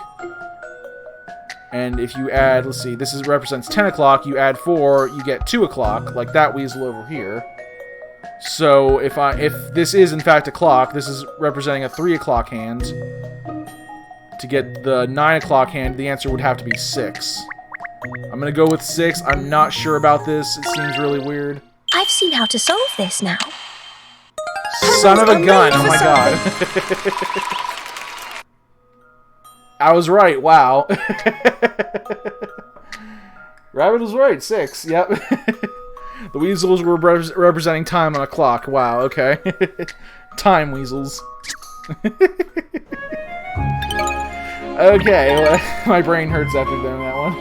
And if you add, let's see, this represents 10 o'clock, you add 4, you get 2 o'clock, like that weasel over here. So if this is in fact a clock, this is representing a 3 o'clock hand. To get the 9 o'clock hand, the answer would have to be 6. I'm gonna go with 6. I'm not sure about this. It seems really weird. I've seen how to solve this now. Son of a gun! Oh my god. I was right. Wow. Rabbit was right. 6. Yep. The weasels were representing time on a clock. Wow. Okay. Time weasels. Okay, well, my brain hurts after doing that one.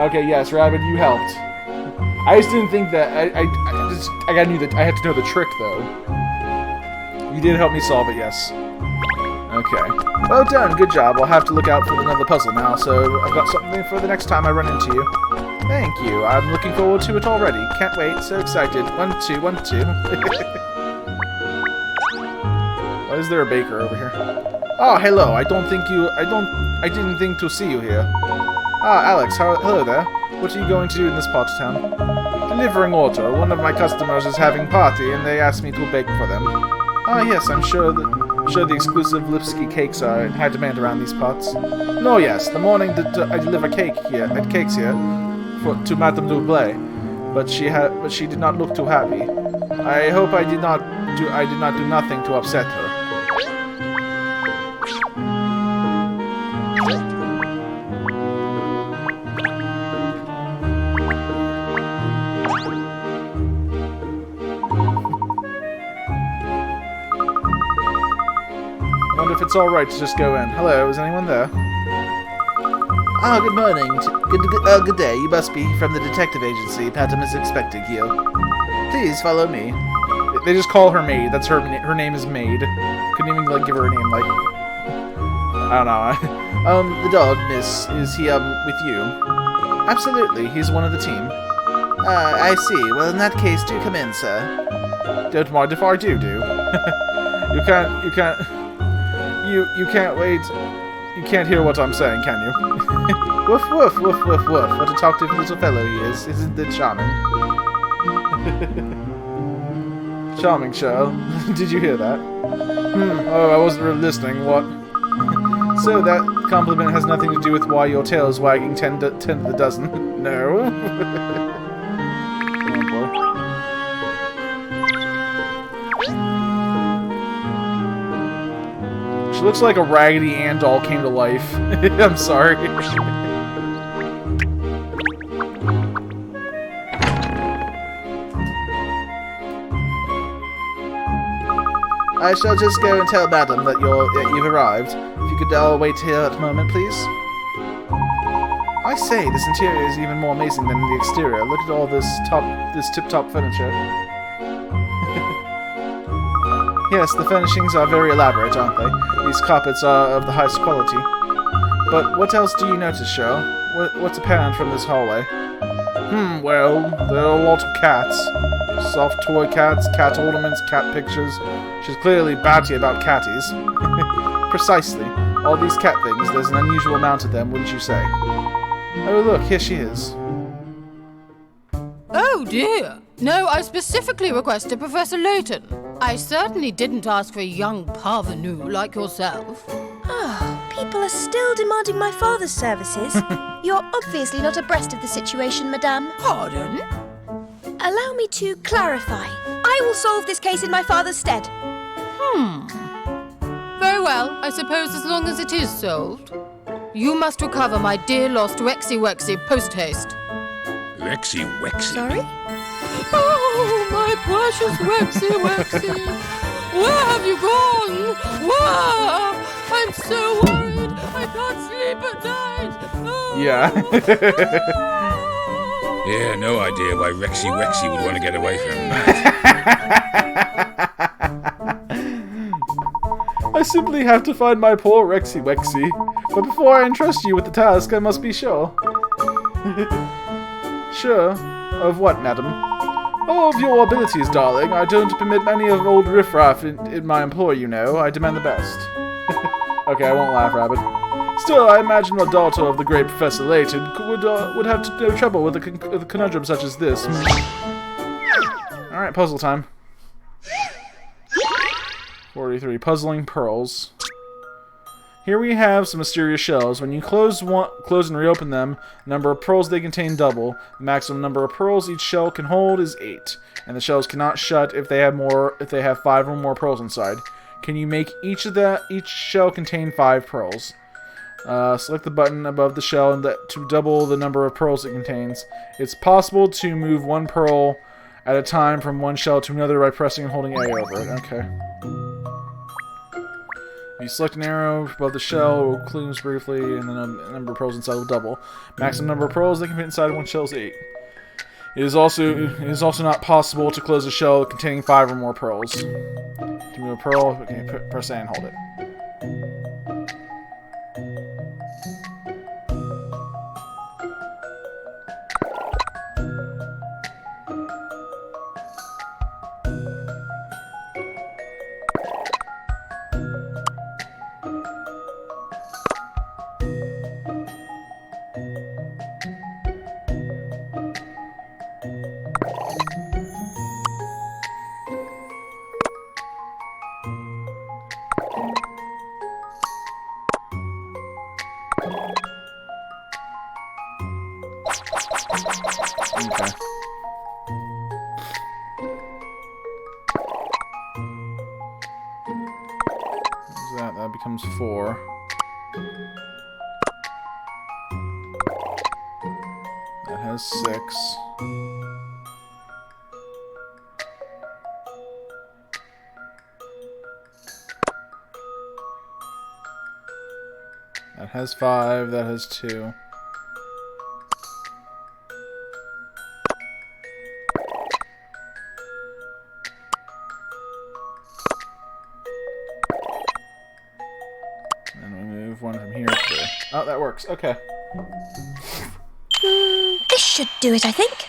Okay, yes, Rabbit, you helped. I just didn't think that. I knew that I had to know the trick though. You did help me solve it, yes. Okay. Well done, good job. I'll have to look out for another puzzle now. So I've got something for the next time I run into you. Thank you. I'm looking forward to it already. Can't wait. So excited. 1, 2, 1, 2. Why is there a baker over here? Oh, hello. I didn't think to see you here. Ah, Alex, hello there. What are you going to do in this part of town? Delivering order. One of my customers is having party, and they asked me to bake for them. Ah, yes, I'm sure the exclusive Lipsky cakes are in high demand around these parts. No, yes, the morning that I deliver cakes here to Madame Dublé, but she did not look too happy. I hope I did not do nothing to upset her. If it's alright to just go in. Hello, is anyone there? Ah, good morning. Good day. You must be from the detective agency. Patam is expecting you. Please follow me. They just call her Maid. That's her name is Maid. Couldn't even like give her a name like... I don't know. The dog, miss, is he with you? Absolutely. He's one of the team. I see. Well, in that case, do come in, sir. Don't mind if I do. You can't wait. You can't hear what I'm saying, can you? Woof, woof, woof, woof, woof. What a talkative little fellow he is. Isn't it charming? Charming, Cheryl. Did you hear that? Oh, I wasn't really listening. What? So that compliment has nothing to do with why your tail is wagging 10 to the dozen. No. She looks like a Raggedy Ann doll came to life. I'm sorry. I shall just go and tell Madam that you've arrived. If you could all wait here at a moment, please. I say, this interior is even more amazing than the exterior. Look at all this tip-top furniture. Yes, the furnishings are very elaborate, aren't they? These carpets are of the highest quality. But what else do you notice, Cheryl? What's apparent from this hallway? Well, there are a lot of cats. Soft toy cats, cat ornaments, cat pictures. She's clearly batty about catties. Precisely. All these cat things, there's an unusual amount of them, wouldn't you say? Oh look, here she is. Oh dear. No, I specifically requested Professor Layton. I certainly didn't ask for a young parvenu like yourself. People are still demanding my father's services. You're obviously not abreast of the situation, Madame. Pardon? Allow me to clarify. I will solve this case in my father's stead. Very well, I suppose as long as it is solved. You must recover my dear lost Rexy Wexy post-haste. Rexy Wexy. Sorry? Oh, my precious Wexy Wexy! Where have you gone? Where? I'm so worried. I can't sleep at night. Oh. Yeah. Yeah, no idea why Rexy Wexy would want to get away from that. I simply have to find my poor Rexy Wexy. But before I entrust you with the task, I must be sure. Sure? Of what, madam? Oh, of your abilities, darling. I don't permit any of old riffraff in my employ, you know. I demand the best. Okay, I won't laugh, Rabbit. Still, I imagine a daughter of the great Professor Layton would have no trouble with a conundrum such as this. Alright, puzzle time. 43. Puzzling pearls. Here we have some mysterious shells. When you close and reopen them, the number of pearls they contain double. The maximum number of pearls each shell can hold is 8, and the shells cannot shut if they have 5 or more pearls inside. Can you make each shell contain 5 pearls? Select the button above the shell to double the number of pearls it contains. It's possible to move 1 pearl at a time from one shell to another by pressing and holding A over it. Okay. You select an arrow above the shell, it will close briefly, and then the number of pearls inside will double. Maximum number of pearls they can fit inside one shell is 8. It is also not possible to close a shell containing 5 or more pearls. To move a pearl, okay, press A and hold it. Okay. What's that? That becomes 4. That has 6. That has 5. That has 2. One from here to there. Oh, that works. Okay. This should do it, I think.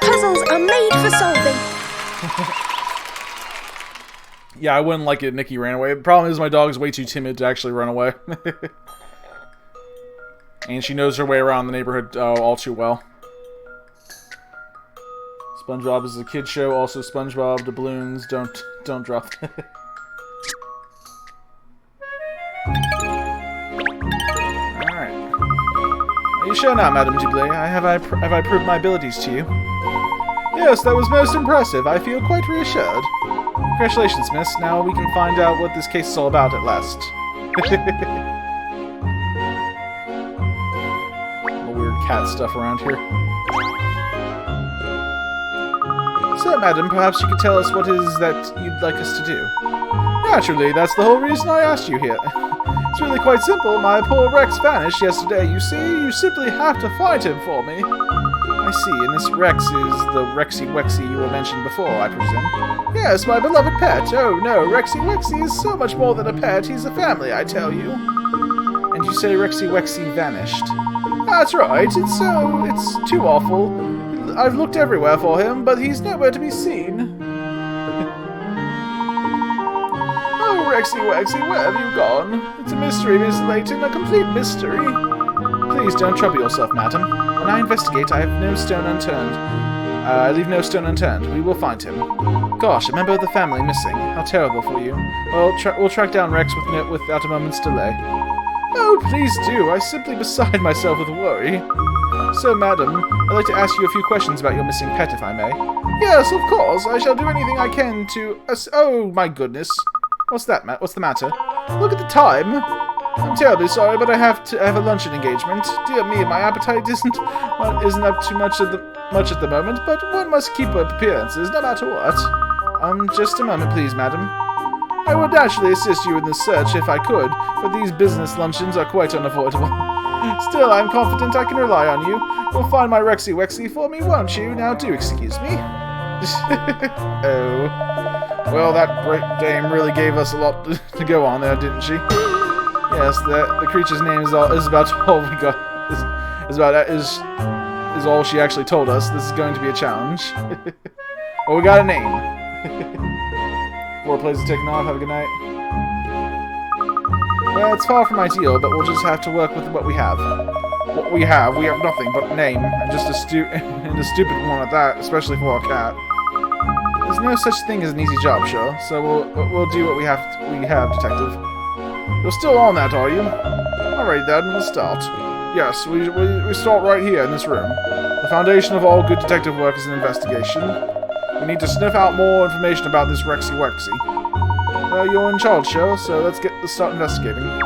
Puzzles are made for solving. Yeah, I wouldn't like it if Nikki ran away. The problem is my dog is way too timid to actually run away. And she knows her way around the neighborhood all too well. SpongeBob is a kid show. Also, SpongeBob doubloons. Don't drop. Are you sure now, Madame Dublé? Have I proved my abilities to you? Yes, that was most impressive. I feel quite reassured. Congratulations, miss. Now we can find out what this case is all about at last. Weird cat stuff around here. So, madam, perhaps you could tell us what it is that you'd like us to do. Naturally, that's the whole reason I asked you here. It's really quite simple. My poor Rex vanished yesterday. You see, you simply have to find him for me. I see, and this Rex is the Rexy Wexy you were mentioned before, I presume. Yes, my beloved pet. Oh no, Rexy Wexy is so much more than a pet. He's a family, I tell you. And you say Rexy Wexy vanished? That's right. It's too awful. I've looked everywhere for him, but he's nowhere to be seen. Oh, Rexy Wexy, where have you gone? It's a mystery, Miss Layton, a complete mystery. Please don't trouble yourself, madam. When I investigate, I have no stone unturned. I leave no stone unturned. We will find him. Gosh, a member of the family missing. How terrible for you. Well, we'll track down Rex without a moment's delay. Oh, please do. I'm simply beside myself with worry. So, madam, I'd like to ask you a few questions about your missing pet, if I may. Yes, of course. I shall do anything I can to... Oh, my goodness. What's that, What's the matter? Look at the time. I'm terribly sorry, but I have a luncheon engagement. Dear me, my appetite isn't up too much at the moment, but one must keep up appearances, no matter what. Just a moment, please, madam. I would naturally assist you in this search if I could, but these business luncheons are quite unavoidable. Still, I'm confident I can rely on you. You'll find my Rexy Wexy for me, won't you? Now, do excuse me. Oh. Well, that great dame really gave us a lot to go on there, didn't she? Yes, the creature's name is about all we got. Is all she actually told us. This is going to be a challenge. Well, we got a name. 4 plays are taken off. Have a good night. Well, it's far from ideal, but we'll just have to work with what we have. What we have nothing but a name, and just a stupid one at that, especially for our cat. There's no such thing as an easy job, sure. So we'll do what we have, detective. You're still on that, are you? Alright then, we'll start. Yes, we start right here in this room. The foundation of all good detective work is an investigation. We need to sniff out more information about this Rexy Wexy. Well, you're in charge, Joe, so let's start investigating. Look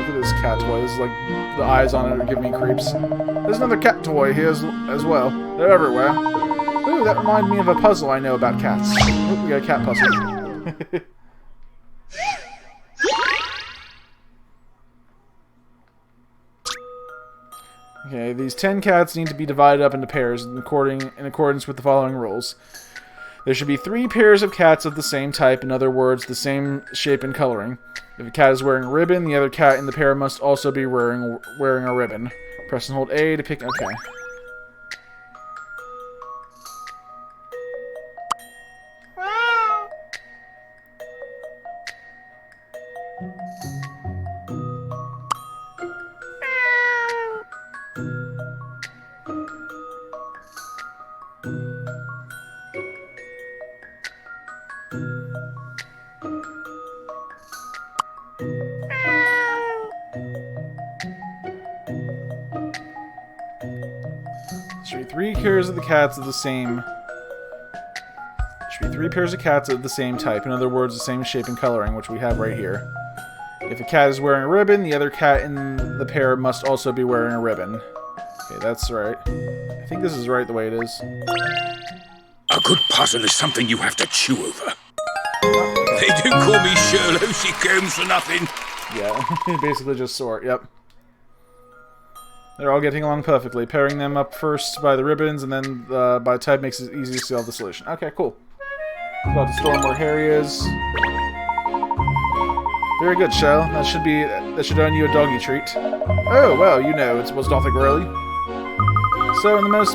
at this cat toy. This is like the eyes on it are giving me creeps. There's another cat toy here as well. They're everywhere. Ooh, that reminded me of a puzzle I know about cats. Ooh, we got a cat puzzle. Okay, these 10 cats need to be divided up into pairs in accordance with the following rules. There should be 3 pairs of cats of the same type, in other words, the same shape and coloring. If a cat is wearing a ribbon, the other cat in the pair must also be wearing a ribbon. Press and hold A to pick... Okay. Should be 3 pairs of the cats of the same... Should be 3 pairs of cats of the same type. In other words, the same shape and coloring, which we have right here. If a cat is wearing a ribbon, the other cat in the pair must also be wearing a ribbon. Okay, that's right. I think this is right the way it is. A good puzzle is something you have to chew over. They do call me Sherlock Holmes for nothing. Yeah, basically just sort, yep. They're all getting along perfectly. Pairing them up first by the ribbons, and then by type makes it easy to solve the solution. Okay, cool. About to storm where Harry is. Very good, Shell. That should earn you a doggy treat. Oh, well, you know, it was nothing really. So, in the most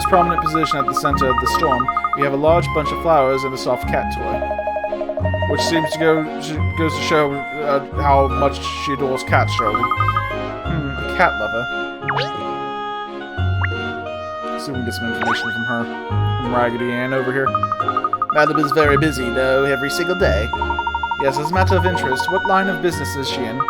prominent position at the center of the storm, we have a large bunch of flowers and a soft cat toy. Which seems to goes to show how much she adores cats, surely. A cat lover. Let's see if we can get some information from her. From Raggedy Ann over here. Madam is very busy, though, every single day. Yes, as a matter of interest, what line of business is she in?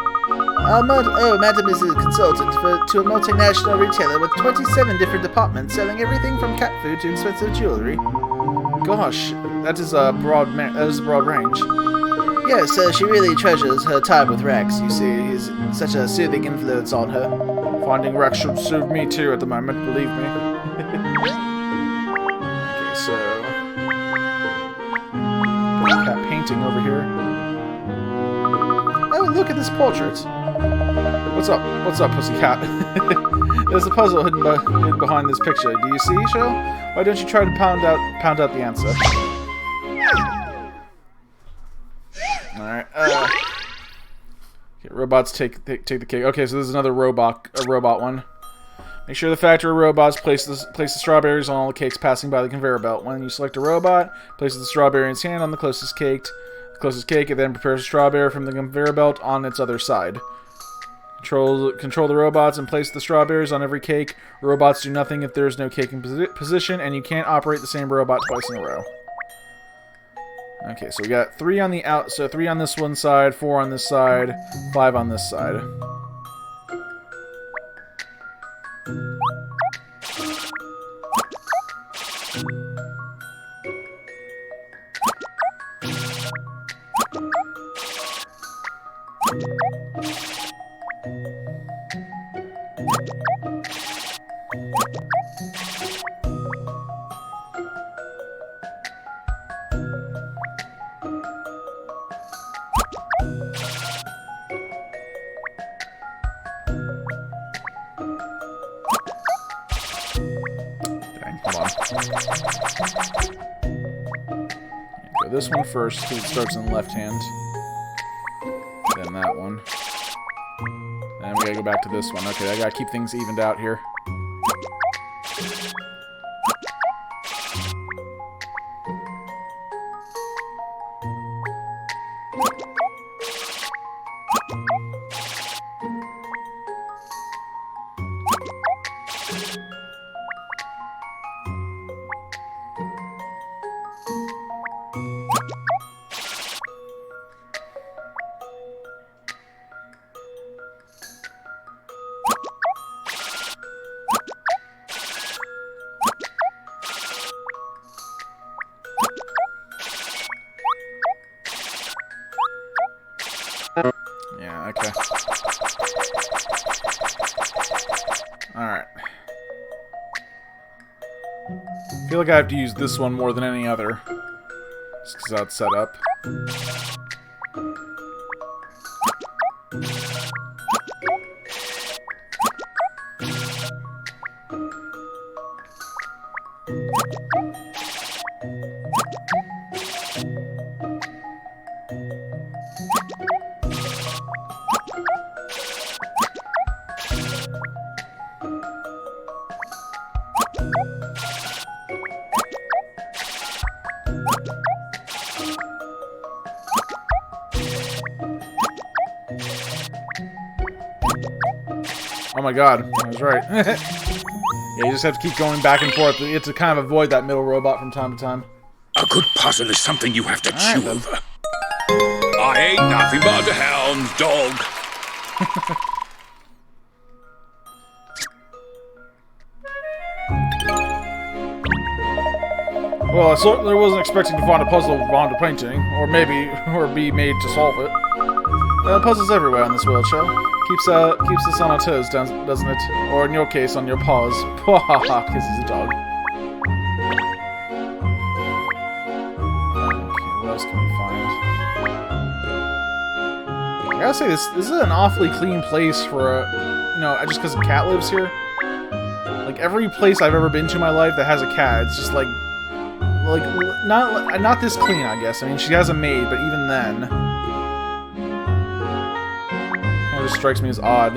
Madam is a consultant to a multinational retailer with 27 different departments selling everything from cat food to expensive jewelry. Gosh, that is a broad range. Yes, she really treasures her time with Rex, you see. He's such a soothing influence on her. Finding Rex should soothe me too at the moment, believe me. Okay, so... cat painting over here. Oh, look at this portrait. What's up? What's up, pussycat? There's a puzzle hidden behind this picture. Do you see, Shell? Why don't you try to pound out the answer? Alright, okay, robots take the cake. Okay, so this is another robot one. Make sure the factory robots place the strawberries on all the cakes passing by the conveyor belt. When you select a robot, place the strawberry in its hand on the closest cake, and then prepares a strawberry from the conveyor belt on its other side. Control the robots and place the strawberries on every cake. Robots do nothing if there is no cake in position, and you can't operate the same robot twice in a row. Okay, so we got 3 on the so 3 on this one side, 4 on this side, 5 on this side. Go this one first, because it starts in the left hand. Then that one. Then we gotta go back to this one. Okay, I gotta keep things evened out here. Yeah, okay. Alright. I feel like I have to use this one more than any other. Just because that's set up. Oh my god, I was right. Yeah, you just have to keep going back and forth. You have to kind of avoid that middle robot from time to time. A good puzzle is something you have to chew over. I ain't nothing but a hound dog. Well, I certainly wasn't expecting to find a puzzle behind a painting, or be made to solve it. Puzzles everywhere on this world, Shell. Keeps us on our toes, doesn't it? Or in your case, on your paws. Because he's a dog. Okay, what else can we find? I gotta say, this is an awfully clean place for just because a cat lives here. Like, every place I've ever been to in my life that has a cat, it's just like not this clean, I guess. I mean, she has a maid, but even then, kind of just strikes me as odd.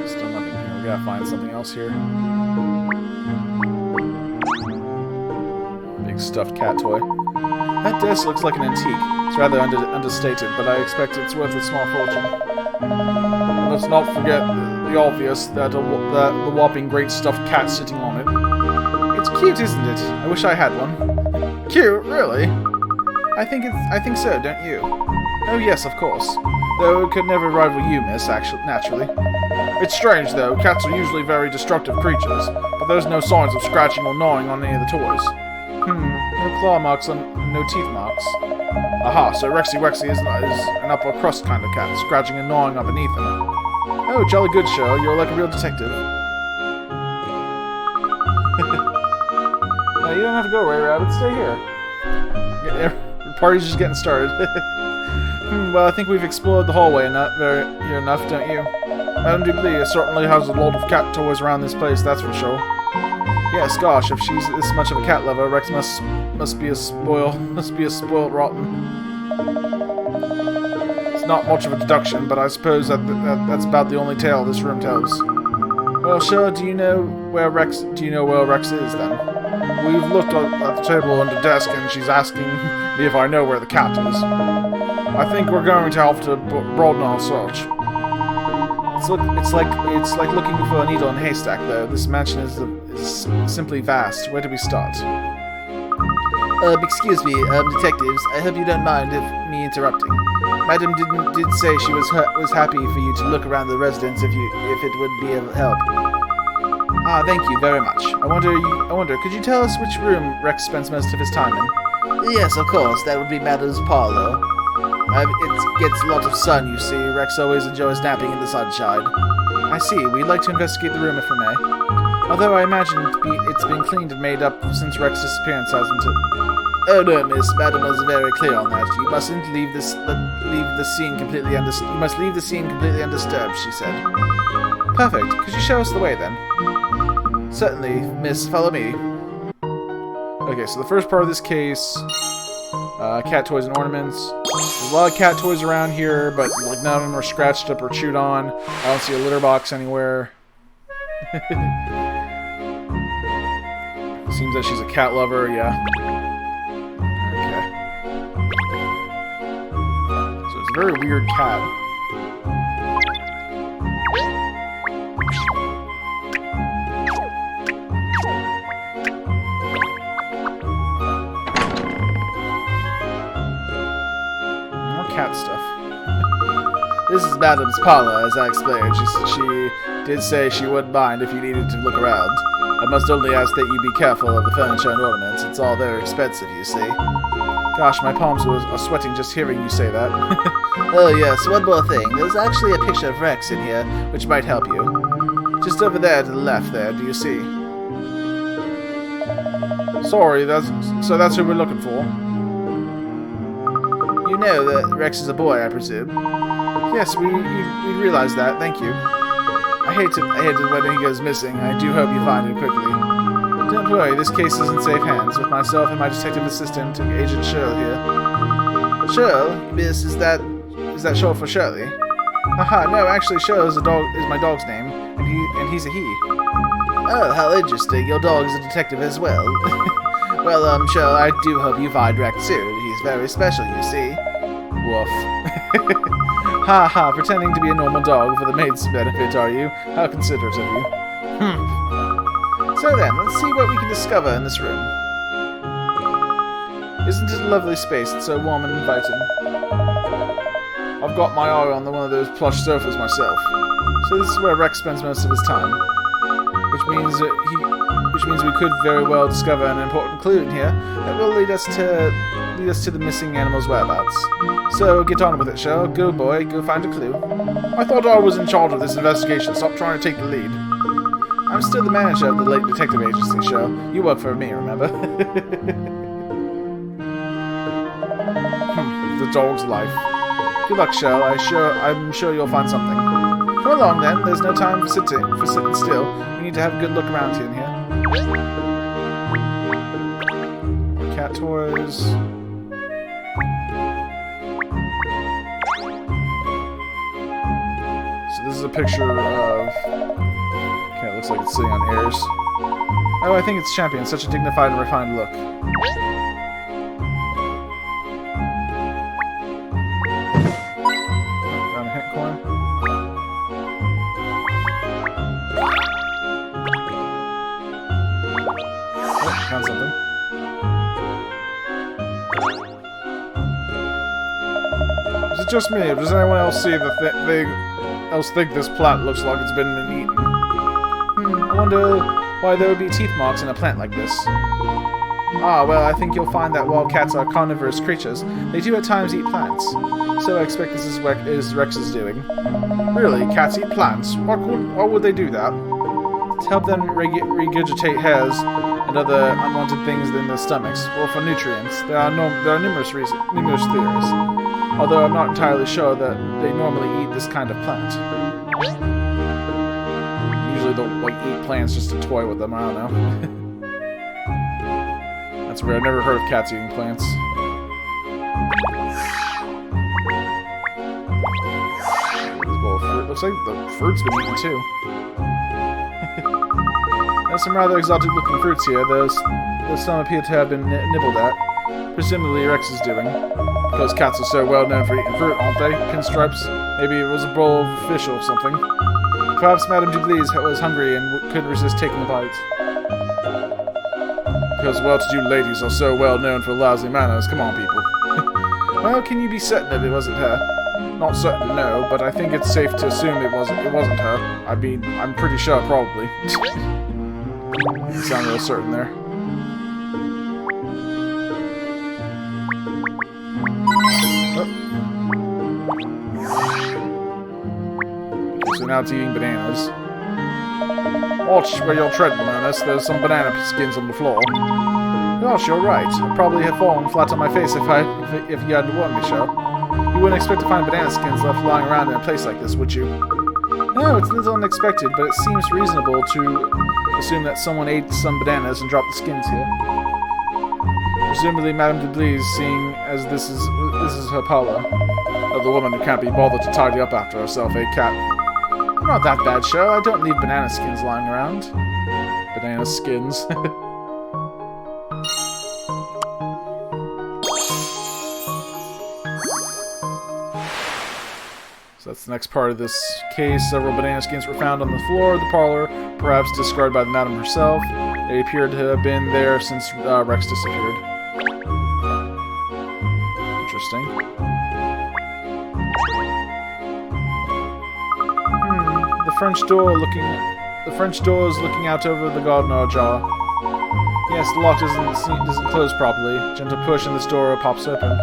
Still nothing here. We gotta find something else here. Big stuffed cat toy. That desk looks like an antique. It's rather understated, but I expect it's worth a small fortune. And let's not forget the obvious, that the whopping great stuffed cat sitting on it. It's cute, isn't it? I wish I had one. Cute, really? I think so, don't you? Oh yes, of course. Though it could never rival you, miss, actually, naturally. It's strange, though. Cats are usually very destructive creatures, but there's no signs of scratching or gnawing on any of the toys. No claw marks and no teeth marks. Aha, so Rexy Wexy is an upper crust kind of cat, scratching and gnawing up beneath him. Oh, jolly good, show. You're like a real detective. No, you don't have to go away, Rabbit. Stay here. The party's just getting started. Well, I think we've explored the hallway here enough, don't you? Madame Dublee certainly has a lot of cat toys around this place, that's for sure. Yes, gosh, if she's this much of a cat lover, Rex must be a spoiled rotten. It's not much of a deduction, but I suppose that's about the only tale this room tells. Well, sure. Do you know where Rex is then? We've looked at the table under the desk, and she's asking me if I know where the cat is. I think we're going to have to broaden our search. It's like looking for a needle in a haystack, though. This mansion is simply vast. Where do we start? Excuse me, detectives. I hope you don't mind me interrupting. Madam did say she was happy for you to look around the residence if it would be of help. Ah, thank you very much. I wonder, could you tell us which room Rex spends most of his time in? Yes, of course. That would be Madam's parlor. It gets a lot of sun, you see. Rex always enjoys napping in the sunshine. I see. We'd like to investigate the room if we may. Although I imagine it's been cleaned and made up since Rex's disappearance, hasn't it? Oh no, miss. Madam was very clear on that. You mustn't leave the scene completely undisturbed, she said. Perfect. Could you show us the way then? Certainly, miss. Follow me. Okay, so the first part of this case, cat toys and ornaments. There's a lot of cat toys around here, but like none of them are scratched up or chewed on. I don't see a litter box anywhere. Seems that she's a cat lover, yeah. Okay. So it's a very weird cat. Cat stuff. This is Madam's parlor, as I explained. She did say she wouldn't mind if you needed to look around. I must only ask that you be careful of the furniture and ornaments. It's all very expensive, you see. Gosh, my palms are sweating just hearing you say that. Oh yes, one more thing. There's actually a picture of Rex in here, which might help you. Just over there to the left there, do you see? Sorry, that's who we're looking for. You know that Rex is a boy, I presume. Yes, we realize that. Thank you. I hate it when he goes missing. I do hope you find him quickly. Don't worry, this case is in safe hands, with myself and my detective assistant, Agent Shirl here. Shirl? Miss, is that short for Shirley? Haha, no, actually Shirl is my dog's name, and he's a he. Oh, how interesting. Your dog is a detective as well. Well, Shirl, I do hope you find Rex soon. He's very special, you see. Woof. Ha ha, pretending to be a normal dog for the maid's benefit, are you? How considerate of you. So then, let's see what we can discover in this room. Isn't it a lovely space? It's so warm and inviting. I've got my eye on one of those plush sofas myself. So this is where Rex spends most of his time. Which means we could very well discover an important clue in here that will lead us to the missing animal's whereabouts. So get on with it, Shell. Go, boy. Go find a clue. I thought I was in charge of this investigation. Stop trying to take the lead. I'm still the manager of the Late Detective Agency, Shell. You work for me, remember? The dog's life. Good luck, Shell. I'm sure you'll find something. Come along, then. There's no time for sitting still. We need to have a good look around in here. Cat toys. So this is a picture of... Okay, it looks like it's sitting on airs. Oh, I think it's Champion. Such a dignified and refined look. Found a hint coin. Oh, found something. just me. Does anyone else see the think this plant looks like it's been eaten? I wonder why there would be teeth marks in a plant like this. Ah, well, I think you'll find that while cats are carnivorous creatures, they do at times eat plants. So I expect this is Rex is doing. Really? Cats eat plants? Why would they do that? To help them regurgitate hairs and other unwanted things in their stomachs, or for nutrients. There are numerous theories, although I'm not entirely sure that they normally eat this kind of plant. Usually they'll eat plants just to toy with them, I don't know. That's weird, I've never heard of cats eating plants. Looks like the fruit's been eaten too. There's some rather exotic looking fruits here. Some appear to have been nibbled at. Presumably Rex is doing. Because cats are so well known for eating fruit, aren't they? Pinstripes. Maybe it was a bowl of fish or something. Perhaps Madame Dublis was hungry and couldn't resist taking a bite. Because well-to-do ladies are so well known for lousy manners. Come on, people. Well, can you be certain that it wasn't her? Not certain, no, but I think it's safe to assume it wasn't her. I mean, I'm pretty sure, probably. You sound real certain there. Okay, so now it's eating bananas. Watch where you're treading, Ernest. There's some banana skins on the floor. Gosh, you're right. I'd probably have fallen flat on my face if you hadn't warned me, so. You wouldn't expect to find banana skins left lying around in a place like this, would you? No, it's a little unexpected, but it seems reasonable to assume that someone ate some bananas and dropped the skins here. Presumably Madame Dublis, seeing as this is her parlor. The woman who can't be bothered to tidy up after herself, eh, cat? Not that bad, Show. I don't leave banana skins lying around. Banana skins. So that's the next part of this case. Several banana skins were found on the floor of the parlor, perhaps discarded by the madam herself. They appeared to have been there since Rex disappeared. Interesting. The French door is looking out over the garden or ajar. Yes, the lock doesn't close properly. Gentle push and this door pops open.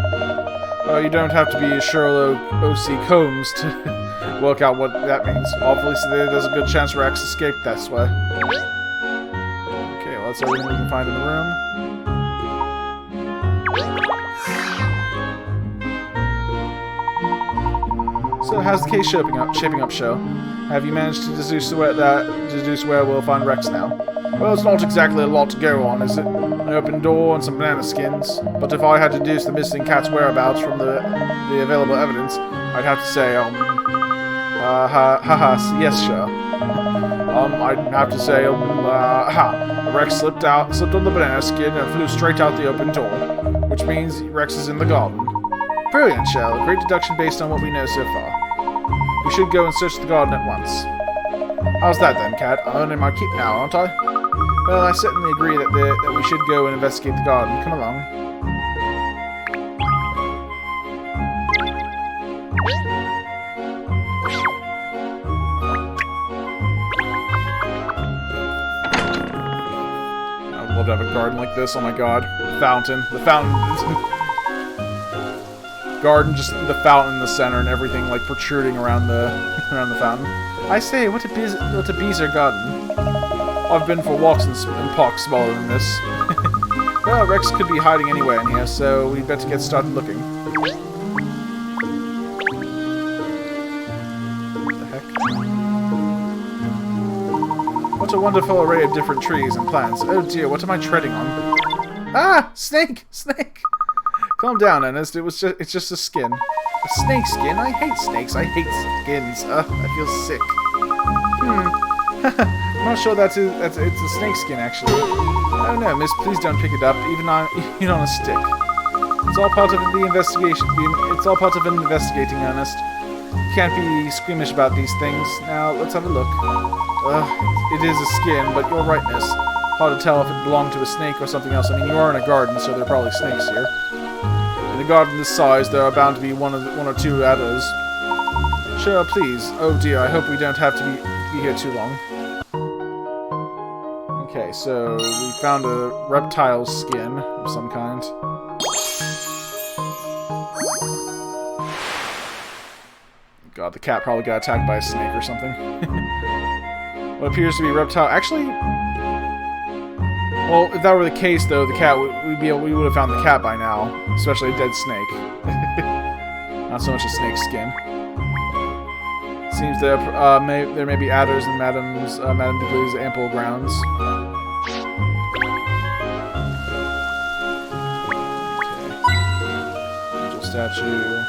You don't have to be Sherlock O.C. Holmes to work out what that means. Obviously, there's a good chance Rex escaped this way. Okay, well, that's everything we can find in the room. So, how's the case shaping up, Show? Have you managed to deduce where we'll find Rex now? Well, it's not exactly a lot to go on, is it? An open door and some banana skins. But if I had to deduce the missing cat's whereabouts from the available evidence, I'd have to say, yes, sure. I'd have to say, Rex slipped on the banana skin and flew straight out the open door, which means Rex is in the garden. Brilliant, Shell. Great deduction based on what we know so far. We should go and search the garden at once. How's that then, Cat? I'm earning my keep now, aren't I? Well, I certainly agree that we should go and investigate the garden. Come along. I'd love to have a garden like this. Oh my god. The fountain. Garden, just the fountain in the center and everything like protruding around the fountain. I say, what a bizarre garden. I've been for walks in parks smaller than this. Well, Rex could be hiding anywhere in here, so we'd better get started looking. What the heck? What a wonderful array of different trees and plants. Oh dear, what am I treading on? Ah! Snake! Snake! Calm down, Ernest. It's just a skin. A snake skin? I hate snakes. I hate skins. I feel sick. I'm not sure it's a snake skin, actually. Oh no, miss, please don't pick it up, even on a stick. It's all part of the investigation. It's all part of investigating, Ernest. You can't be squeamish about these things. Now, let's have a look. It is a skin, but you're right, miss. Hard to tell if it belonged to a snake or something else. I mean, you are in a garden, so there are probably snakes here. In a garden this size, there are bound to be one or two adders. Sure, please. Oh dear, I hope we don't have to be here too long. Okay, so we found a reptile skin of some kind. God, the cat probably got attacked by a snake or something. What appears to be a reptile. Actually, well, if that were the case, though, the cat we would have found the cat by now, especially a dead snake. Not so much a snake skin. Seems there may be adders in Madame Dublé's ample grounds. Okay. Angel statue.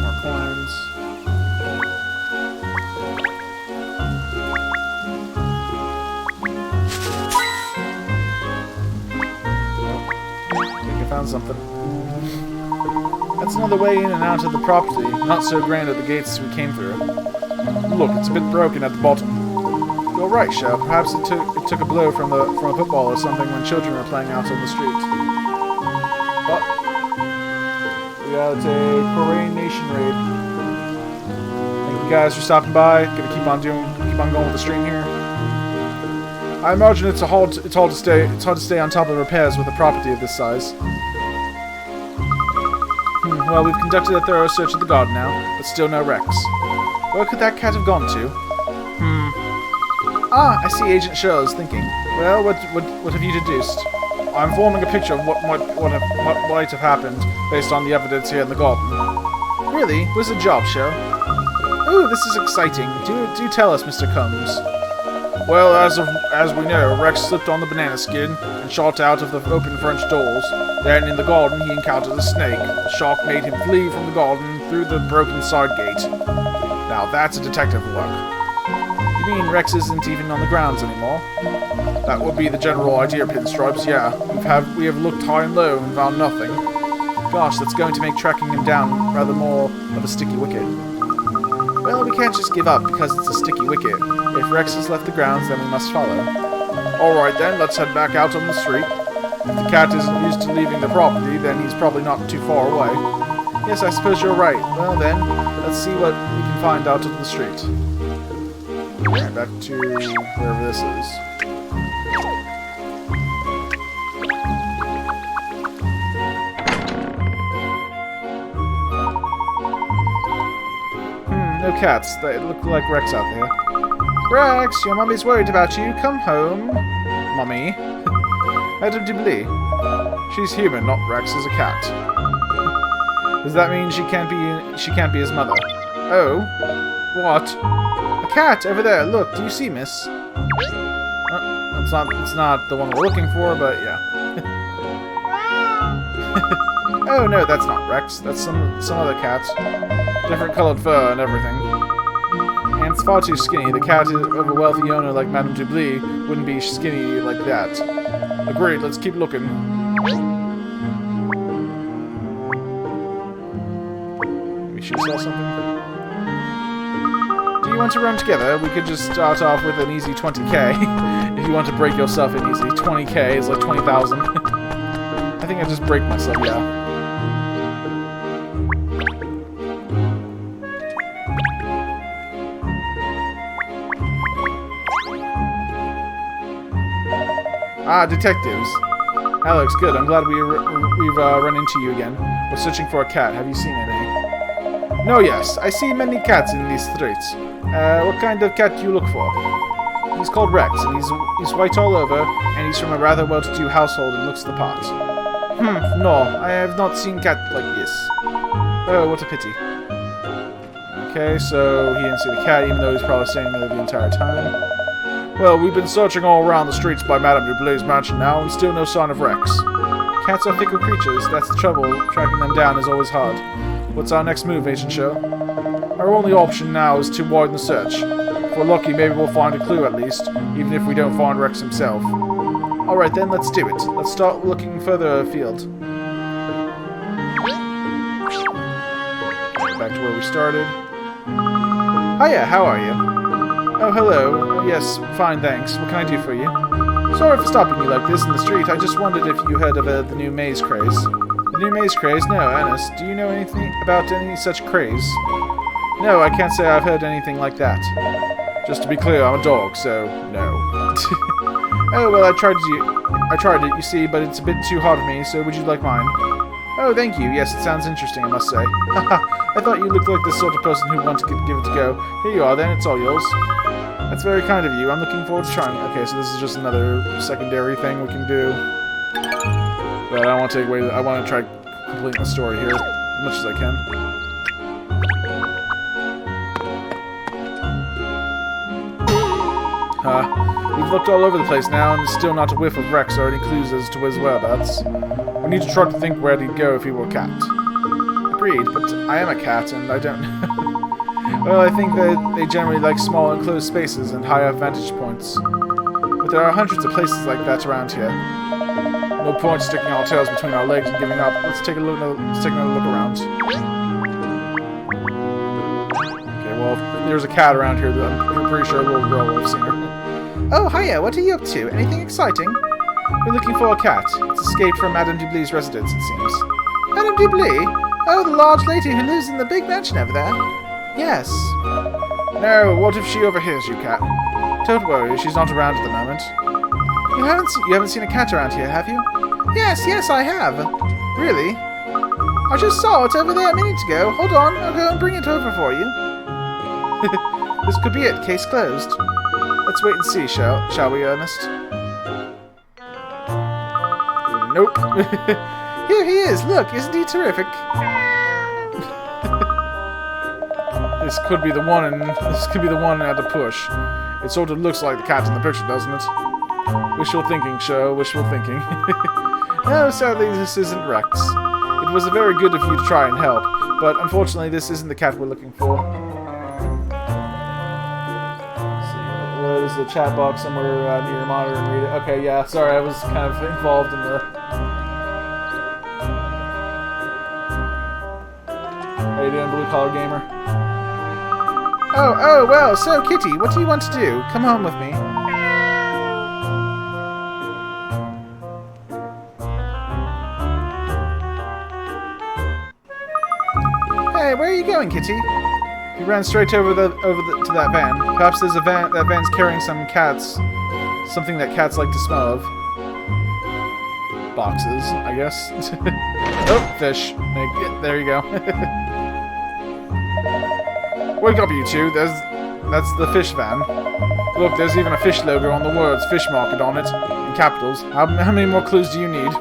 More coins. I think I found something. That's another way in and out of the property, not so grand at the gates we came through. Look, it's a bit broken at the bottom. You're right, Shell. Perhaps it took a blow from a football or something when children were playing out on the street. But we got a Korean Nation raid. Thank you guys for stopping by. Gonna keep on going with the stream here. I imagine it's hard to stay on top of repairs with a property of this size. Well, we've conducted a thorough search of the garden now, but still no wrecks. Where could that cat have gone to? Ah, I see Agent Shirley's thinking. Well, what have you deduced? I'm forming a picture of what might have happened based on the evidence here in the garden. Really? Where's the job, Shell? Ooh, this is exciting. Do tell us, Mr. Combs. Well, as we know, Rex slipped on the banana skin and shot out of the open French doors. Then, in the garden, he encountered a snake. The shock made him flee from the garden through the broken side gate. Now, that's a detective work. You mean Rex isn't even on the grounds anymore? That would be the general idea, Pinstripes, yeah. We have looked high and low and found nothing. Gosh, that's going to make tracking him down rather more of a sticky wicket. Well, we can't just give up because it's a sticky wicket. If Rex has left the grounds, then we must follow. Alright then, let's head back out on the street. If the cat isn't used to leaving the property, then he's probably not too far away. Yes, I suppose you're right. Well then, let's see what we can find out on the street. Okay, back to wherever this is. No cats. They look like Rex out there. Rex, your mummy's worried about you. Come home. Mummy. Madame Dubélé. She's human, not Rex is a cat. Does that mean she can't be his mother? Oh? What? A cat over there. Look, do you see, miss? It's not the one we're looking for, but yeah. Oh no, that's not Rex. That's some other cat. Different colored fur and everything. And it's far too skinny. The cat of a wealthy owner like Madame Dubélé wouldn't be skinny like that. Agreed, let's keep looking. Maybe she saw something? Do you want to run together? We could just start off with an easy 20k. If you want to break yourself in easy. 20k is like 20,000. I think I just break myself, yeah. Ah, detectives. That looks good. I'm glad we've run into you again. We're searching for a cat. Have you seen any? No, yes. I see many cats in these streets. What kind of cat do you look for? He's called Rex, and he's white all over, and he's from a rather well-to-do household and looks the part. No. I have not seen cat like this. Oh, what a pity. Okay, so he didn't see the cat, even though he's probably staying there the entire time. Well, we've been searching all around the streets by Madame Dubélé's mansion now, and still no sign of Rex. Cats are fickle creatures, that's the trouble. Tracking them down is always hard. What's our next move, Agent Show? Our only option now is to widen the search. If we're lucky, maybe we'll find a clue at least, even if we don't find Rex himself. Alright then, let's do it. Let's start looking further afield. Back to where we started. Hiya, how are you? Oh, hello. Yes, fine, thanks. What can I do for you? Sorry for stopping you like this in the street. I just wondered if you heard of the new maze craze. The new maze craze? No, Ernest. Do you know anything about any such craze? No, I can't say I've heard anything like that. Just to be clear, I'm a dog, so no. Oh, well, I tried it, you see, but it's a bit too hard for me, so would you like mine? Oh, thank you. Yes, it sounds interesting, I must say. Haha, I thought you looked like the sort of person who'd want to give it a go. Here you are, then. It's all yours. That's very kind of you. I'm looking forward to trying it. Okay, so this is just another secondary thing we can do. But I don't want to take away... I want to try completing the story here as much as I can. We've looked all over the place now, and there's still not a whiff of Rex or any clues as to his whereabouts. We need to try to think where he'd go if he were a cat. Agreed, but I am a cat, and I don't know. Well, I think that they generally like small enclosed spaces and higher vantage points. But there are hundreds of places like that around here. No point sticking our tails between our legs and giving up. Let's take another look around. Okay, well, there's a cat around here that I'm pretty sure a little girl will have seen her. Oh, hiya, what are you up to? Anything exciting? We're looking for a cat. It's escaped from Madame Dublee's residence, it seems. Madame Dublee? Oh, the large lady who lives in the big mansion over there? Yes. No, what if she overhears you, cat? Don't worry, she's not around at the moment. You haven't seen a cat around here, have you? Yes, I have. Really? I just saw it over there a minute ago. Hold on, I'll go and bring it over for you. This could be it. Case closed. Let's wait and see, shall we, Ernest? Nope. Here he is. Look, isn't he terrific? This could be the one, and this could be the one at the push. It sort of looks like the cat in the picture, doesn't it? Wishful thinking, show. Wishful thinking. No, sadly, this isn't Rex. It was very good of you to try and help, but unfortunately, this isn't the cat we're looking for. There's a chat box somewhere near your monitor and read it. Okay, yeah, sorry, I was kind of involved in the... How you doing, blue-collar gamer? Oh, well, so, Kitty, what do you want to do? Come home with me. Hey, where are you going, Kitty? He ran straight over to that van. Perhaps there's that van's carrying some cats. Something that cats like to smell of. Boxes, I guess. Oh, fish. Yeah, there you go. Wake up, you two. That's the fish van. Look, there's even a fish logo on the words fish market on it, in capitals. How many more clues do you need?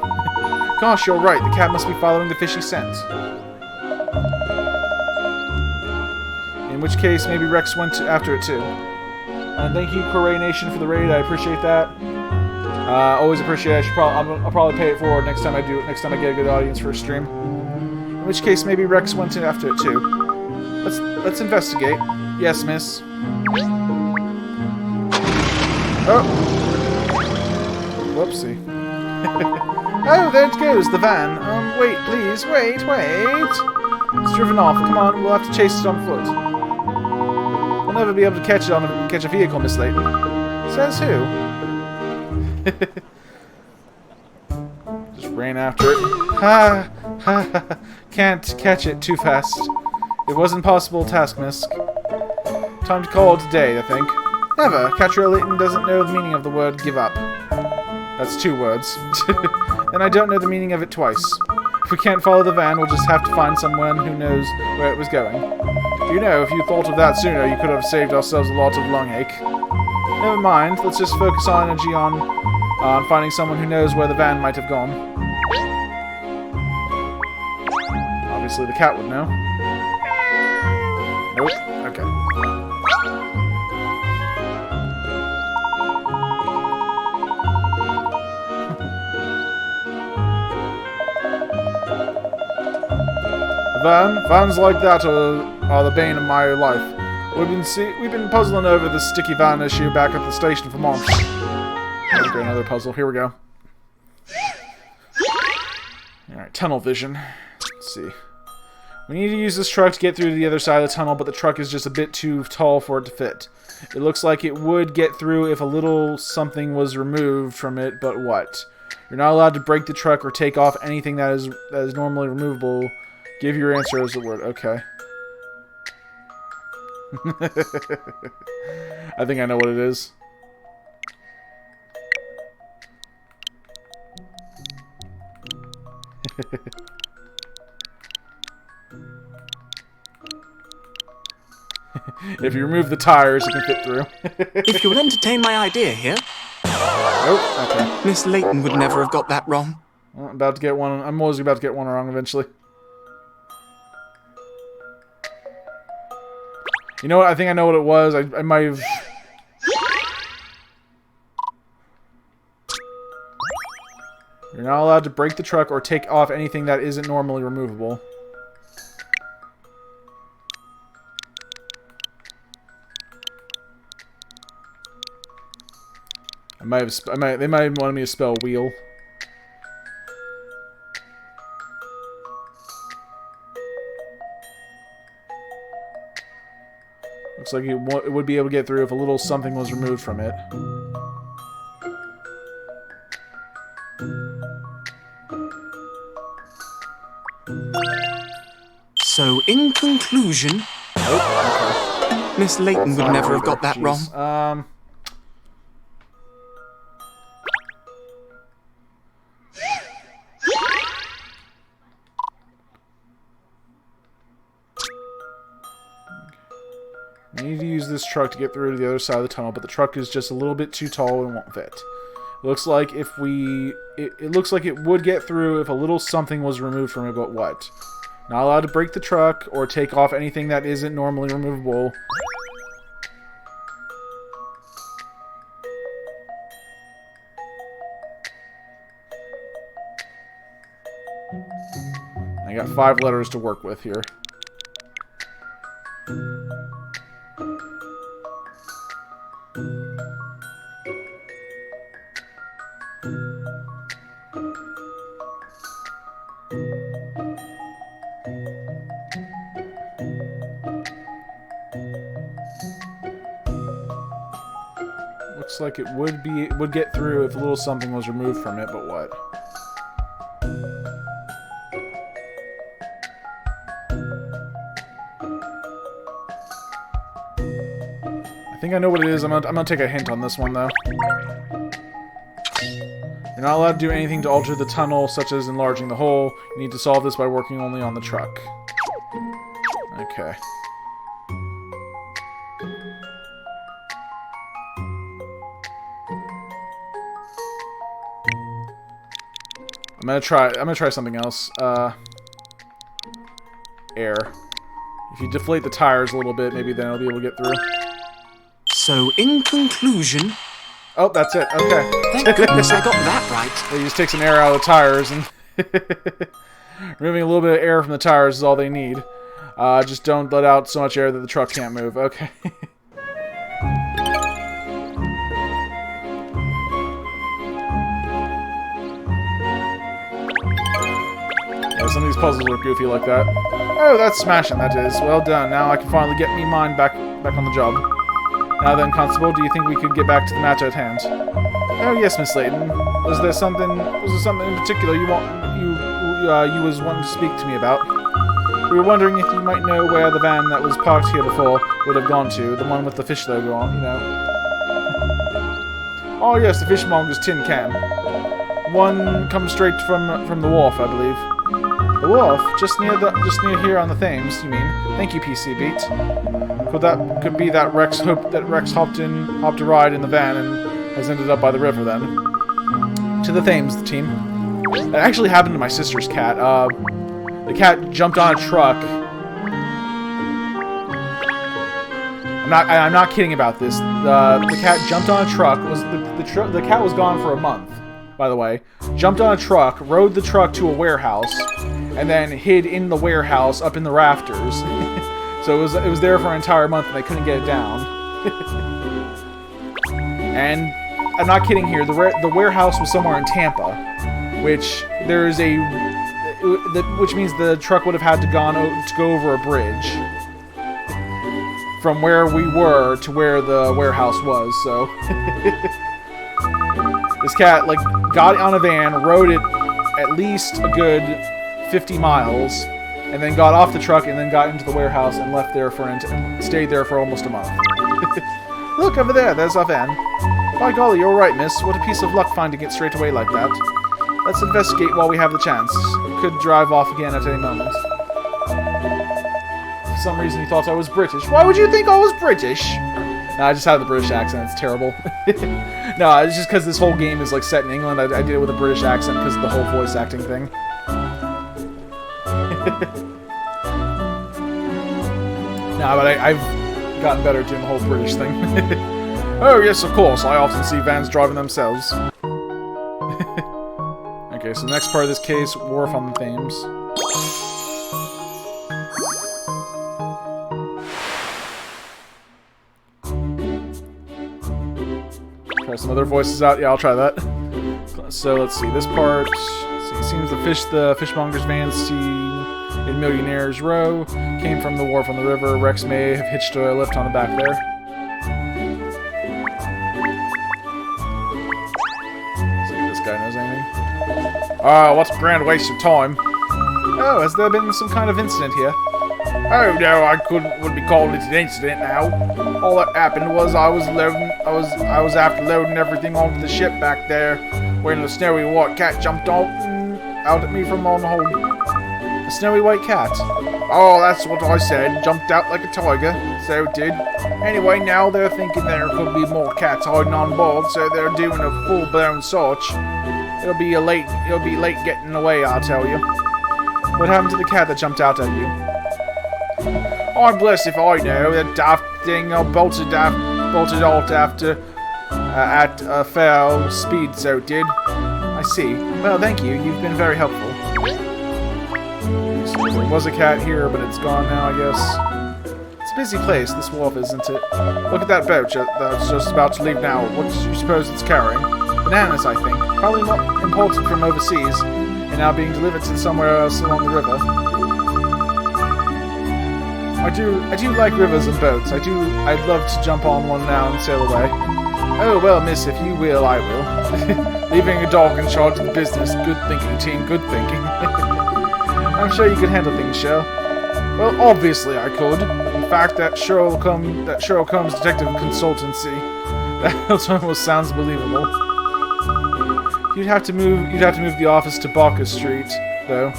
Gosh, you're right. The cat must be following the fishy scent. In which case, maybe Rex went after it too. And thank you, Corey Nation, for the raid. I appreciate that. Always appreciate it. I'll probably pay it forward next time I do it. Next time I get a good audience for a stream. In which case, maybe Rex went after it too. Let's investigate. Yes, miss. Oh. Whoopsie. Oh, there it goes, the van. Wait, please. Wait. It's driven off. Come on, we'll have to chase it on foot. We'll never be able to catch a vehicle, Miss Layton. Says who? Just ran after it. Ha! Can't catch it too fast. It wasn't possible task, miss. Time to call it a day, I think. Never. Katrielle Layton doesn't know the meaning of the word give up. That's 2 words. Then I don't know the meaning of it twice. If we can't follow the van, we'll just have to find someone who knows where it was going. You know, if you thought of that sooner, you could have saved ourselves a lot of lung ache. Never mind, let's just focus our energy on finding someone who knows where the van might have gone. Obviously the cat would know. Nope. Okay. Vans like that are the bane of my life. We've been puzzling over this sticky van issue back at the station for months. Okay, another puzzle. Here we go. Alright, tunnel vision. Let's see. We need to use this truck to get through to the other side of the tunnel, but the truck is just a bit too tall for it to fit. It looks like it would get through if a little something was removed from it, but what? You're not allowed to break the truck or take off anything that is normally removable. Give your answer as a word. Okay. I think I know what it is. If you remove the tires, you can fit through. If you'll entertain my idea here. Oh, okay. Miss Layton would never have got that wrong. Well, I'm about to get one. I'm always about to get one wrong eventually. You know what? I think I know what it was. I might have... You're not allowed to break the truck or take off anything that isn't normally removable. They might have wanted me to spell wheel. Looks like it would be able to get through if a little something was removed from it. So, in conclusion... Oh, okay. Miss Layton would never have got that wrong. I need to use this truck to get through to the other side of the tunnel, but the truck is just a little bit too tall and won't fit. It looks like if we... It looks like it would get through if a little something was removed from it, but what? Not allowed to break the truck or take off anything that isn't normally removable. I got 5 letters to work with here. Looks like it would get through if a little something was removed from it, but what? I think I know what it is. I'm gonna take a hint on this one though. You're not allowed to do anything to alter the tunnel, such as enlarging the hole. You need to solve this by working only on the truck. Okay. I'm gonna try something else. Air. If you deflate the tires a little bit, maybe then I'll be able to get through. So, in conclusion... Oh, that's it. Okay. Thank goodness I got that right. They just take some air out of the tires and... removing a little bit of air from the tires is all they need. Just don't let out so much air that the truck can't move. Okay. Yeah, some of these puzzles are goofy like that. Oh, that's smashing, that is. Well done. Now I can finally get me mine back on the job. Now then, Constable, do you think we could get back to the matter at hand? Oh yes, Miss Layton. Was there something in particular you was wanting to speak to me about? We were wondering if you might know where the van that was parked here before would have gone to, the one with the fish logo on, you know. Oh yes, the fishmonger's tin can. One comes straight from the wharf, I believe. The wharf, just near here on the Thames, you mean? Thank you, PC Beat. Could be that Rex hopped a ride in the van and has ended up by the river then. To the Thames, the team. That actually happened to my sister's cat. The cat jumped on a truck. I'm not kidding about this. The cat jumped on a truck. The cat was gone for a month, by the way. Jumped on a truck, rode the truck to a warehouse, and then hid in the warehouse up in the rafters. So it was there for an entire month and they couldn't get it down. And I'm not kidding here. The warehouse was somewhere in Tampa, which there is which means the truck would have had to go over a bridge from where we were to where the warehouse was. So this cat like got on a van, rode it at least a good 50 miles, and then got off the truck and then got into the warehouse and left there and stayed there for almost a month. Look over there, there's our van. By golly, you're right, miss. What a piece of luck finding it straight away like that. Let's investigate while we have the chance. Could drive off again at any moment. For some reason you thought I was British. Why would you think I was British? Nah, I just have the British accent. It's terrible. No, it's just because this whole game is like set in England. I did it with a British accent because of the whole voice acting thing. Nah, but I've gotten better at doing the whole British thing. Oh, yes, of course. I often see vans driving themselves. Okay, so the next part of this case, Wharf on the Thames. Try some other voices out. Yeah, I'll try that. So, let's see. This part... It seems the fishmonger's van seen in Millionaires Row came from the wharf on the river. Rex may have hitched a lift on the back there. See if this guy knows anything. What's a grand waste of time? Oh, has there been some kind of incident here? Oh no, I wouldn't be calling it an incident now. All that happened was I was after loading everything onto the ship back there when the snowy white cat jumped out at me from on hold. A snowy white cat? Oh, that's what I said. Jumped out like a tiger. So it did. Anyway, now they're thinking there could be more cats hiding on board, so they're doing a full-blown search. It'll be late getting away, I'll tell you. What happened to the cat that jumped out at you? I'm blessed if I know. That daft thing bolted out after at a fair speed, so it did. I see. Well, thank you. You've been very helpful. So there was a cat here, but it's gone now, I guess. It's a busy place, this wharf, isn't it? Look at that boat that's just about to leave now. What do you suppose it's carrying? Bananas, I think. Probably imported from overseas, and now being delivered to somewhere else along the river. I do like rivers and boats. I'd love to jump on one now and sail away. Oh, well, miss, if you will, I will. Leaving a dog in charge of the business. Good thinking, team, good thinking. I'm sure you could handle things, Shell. Well, obviously I could. In fact, that Sherlock Holmes detective consultancy. That almost sounds believable. You'd have to move the office to Barker Street, though.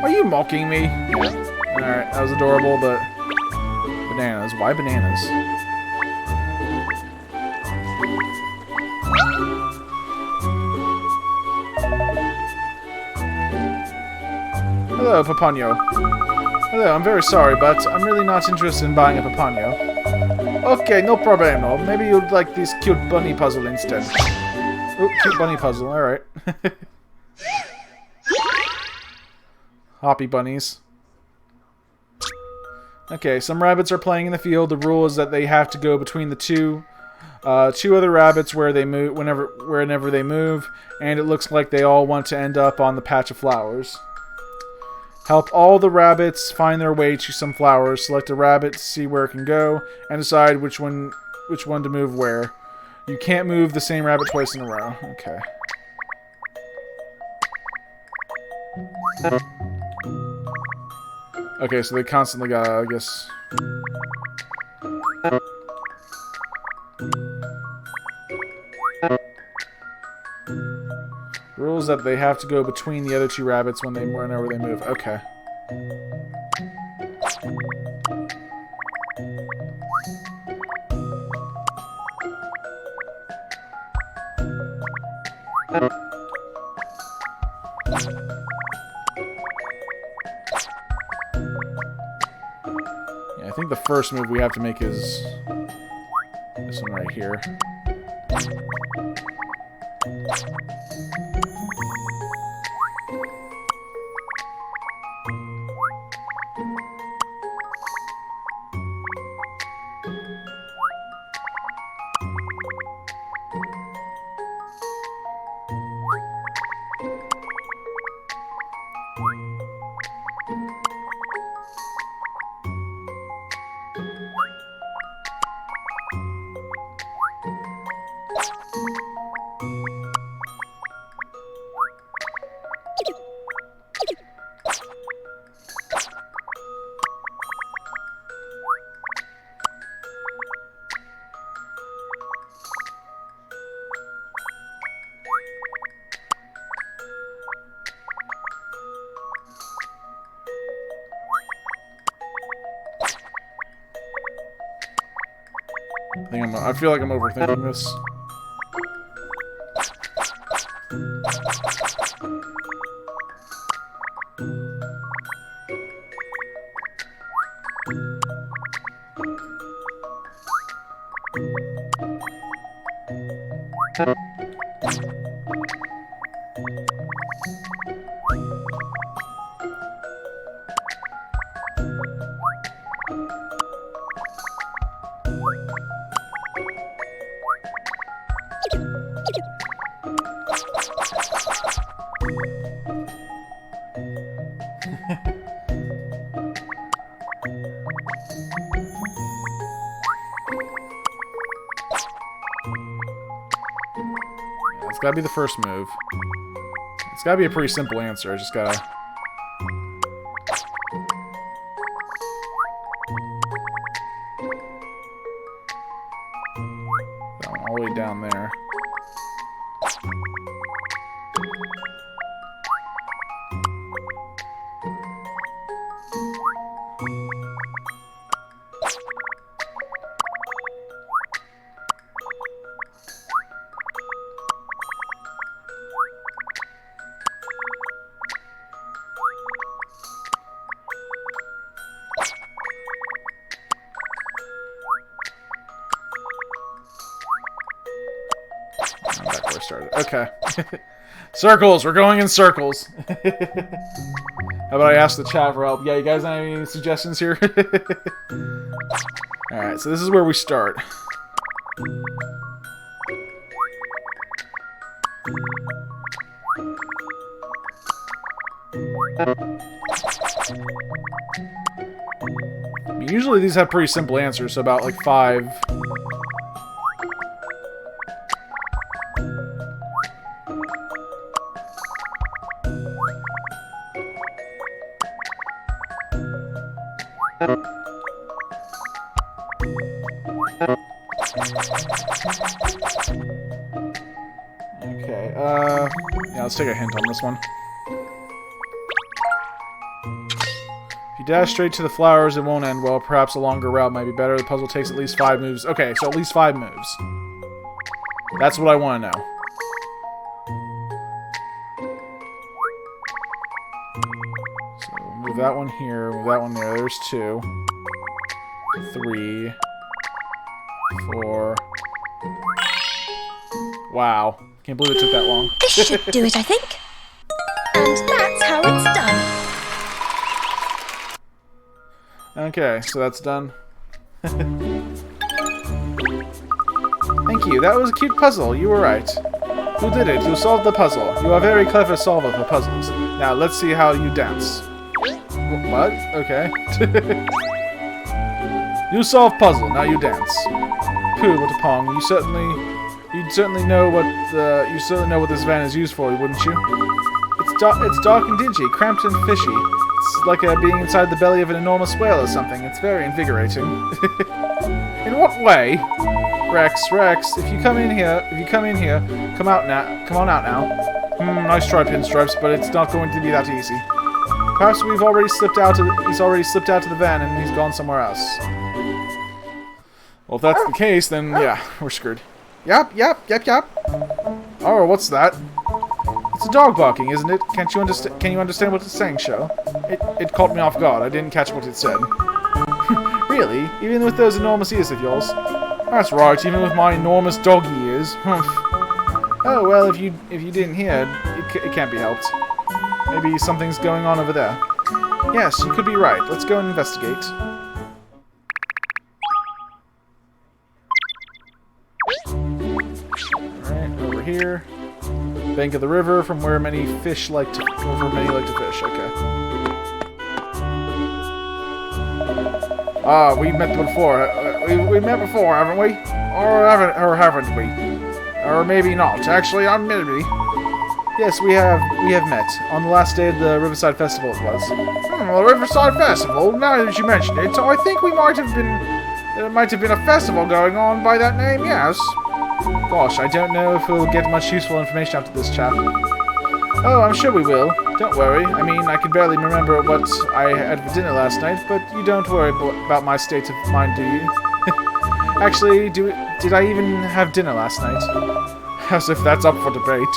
Are you mocking me? Alright, that was adorable, but... Bananas. Why bananas? Hello, Papanyo. Hello, I'm very sorry, but I'm really not interested in buying a Papanyo. Okay, no problemo. Maybe you'd like this cute bunny puzzle instead. Oh, cute bunny puzzle, alright. Hoppy bunnies. Okay, some rabbits are playing in the field. The rule is that they have to go between the two other rabbits where they move whenever they move, and it looks like they all want to end up on the patch of flowers. Help all the rabbits find their way to some flowers. Select a rabbit to see where it can go, and decide which one to move where. You can't move the same rabbit twice in a row. Okay. Okay, so they constantly gotta, I guess... Rules that they have to go between the other two rabbits whenever they move. Okay. Yeah, I think the first move we have to make is this one right here. I feel like I'm overthinking this. It's gotta be the first move. It's gotta be a pretty simple answer. I just gotta... That one all the way down there. Okay. Circles! We're going in circles! How about I ask the chat for help? Yeah, you guys have any suggestions here? Alright, so this is where we start. Usually these have pretty simple answers, so about like 5... Okay, yeah, let's take a hint on this one. If you dash straight to the flowers, it won't end well. Perhaps a longer route might be better. The puzzle takes at least 5 moves. Okay, so at least 5 moves. That's what I want to know. So, move that one here, move that one there. There's 2. 3. 4. Wow. Can't believe it took that long. This should do it, I think. And that's how it's done. Okay, so that's done. Thank you. That was a cute puzzle. You were right. You did it. You solved the puzzle. You are a very clever solver for puzzles. Now, let's see how you dance. What? Okay. You solved puzzle. Now you dance. Pooh, what a pong. You'd certainly know what this van is used for, wouldn't you? It's dark and dingy, cramped and fishy. It's like being inside the belly of an enormous whale or something. It's very invigorating. In what way? Rex, if you come in here, come on out now. Nice try, Pinstripes, but it's not going to be that easy. Perhaps he's already slipped out of the van and he's gone somewhere else. Well, if that's the case, then yeah, we're screwed. Yep. Oh, what's that? It's a dog barking, isn't it? Can you understand what it's saying, Show? It caught me off guard. I didn't catch what it said. Really? Even with those enormous ears of yours? That's right, even with my enormous doggy ears. Oh, well, if you didn't hear, it can't be helped. Maybe something's going on over there. Yes, you could be right. Let's go and investigate. Alright, over here. Bank of the river, from where many like to fish. Okay. Ah, we met before. We met before, haven't we? Or haven't we? Or maybe not. Actually, maybe. Yes, we have met. On the last day of the Riverside Festival it was. Well, Riverside Festival, now that you mention it, I think we might have been... There might have been a festival going on by that name, yes. Gosh, I don't know if we'll get much useful information out of this chap. Oh, I'm sure we will. Don't worry. I mean, I can barely remember what I had for dinner last night, but you don't worry about my state of mind, do you? Actually, did I even have dinner last night? As if that's up for debate.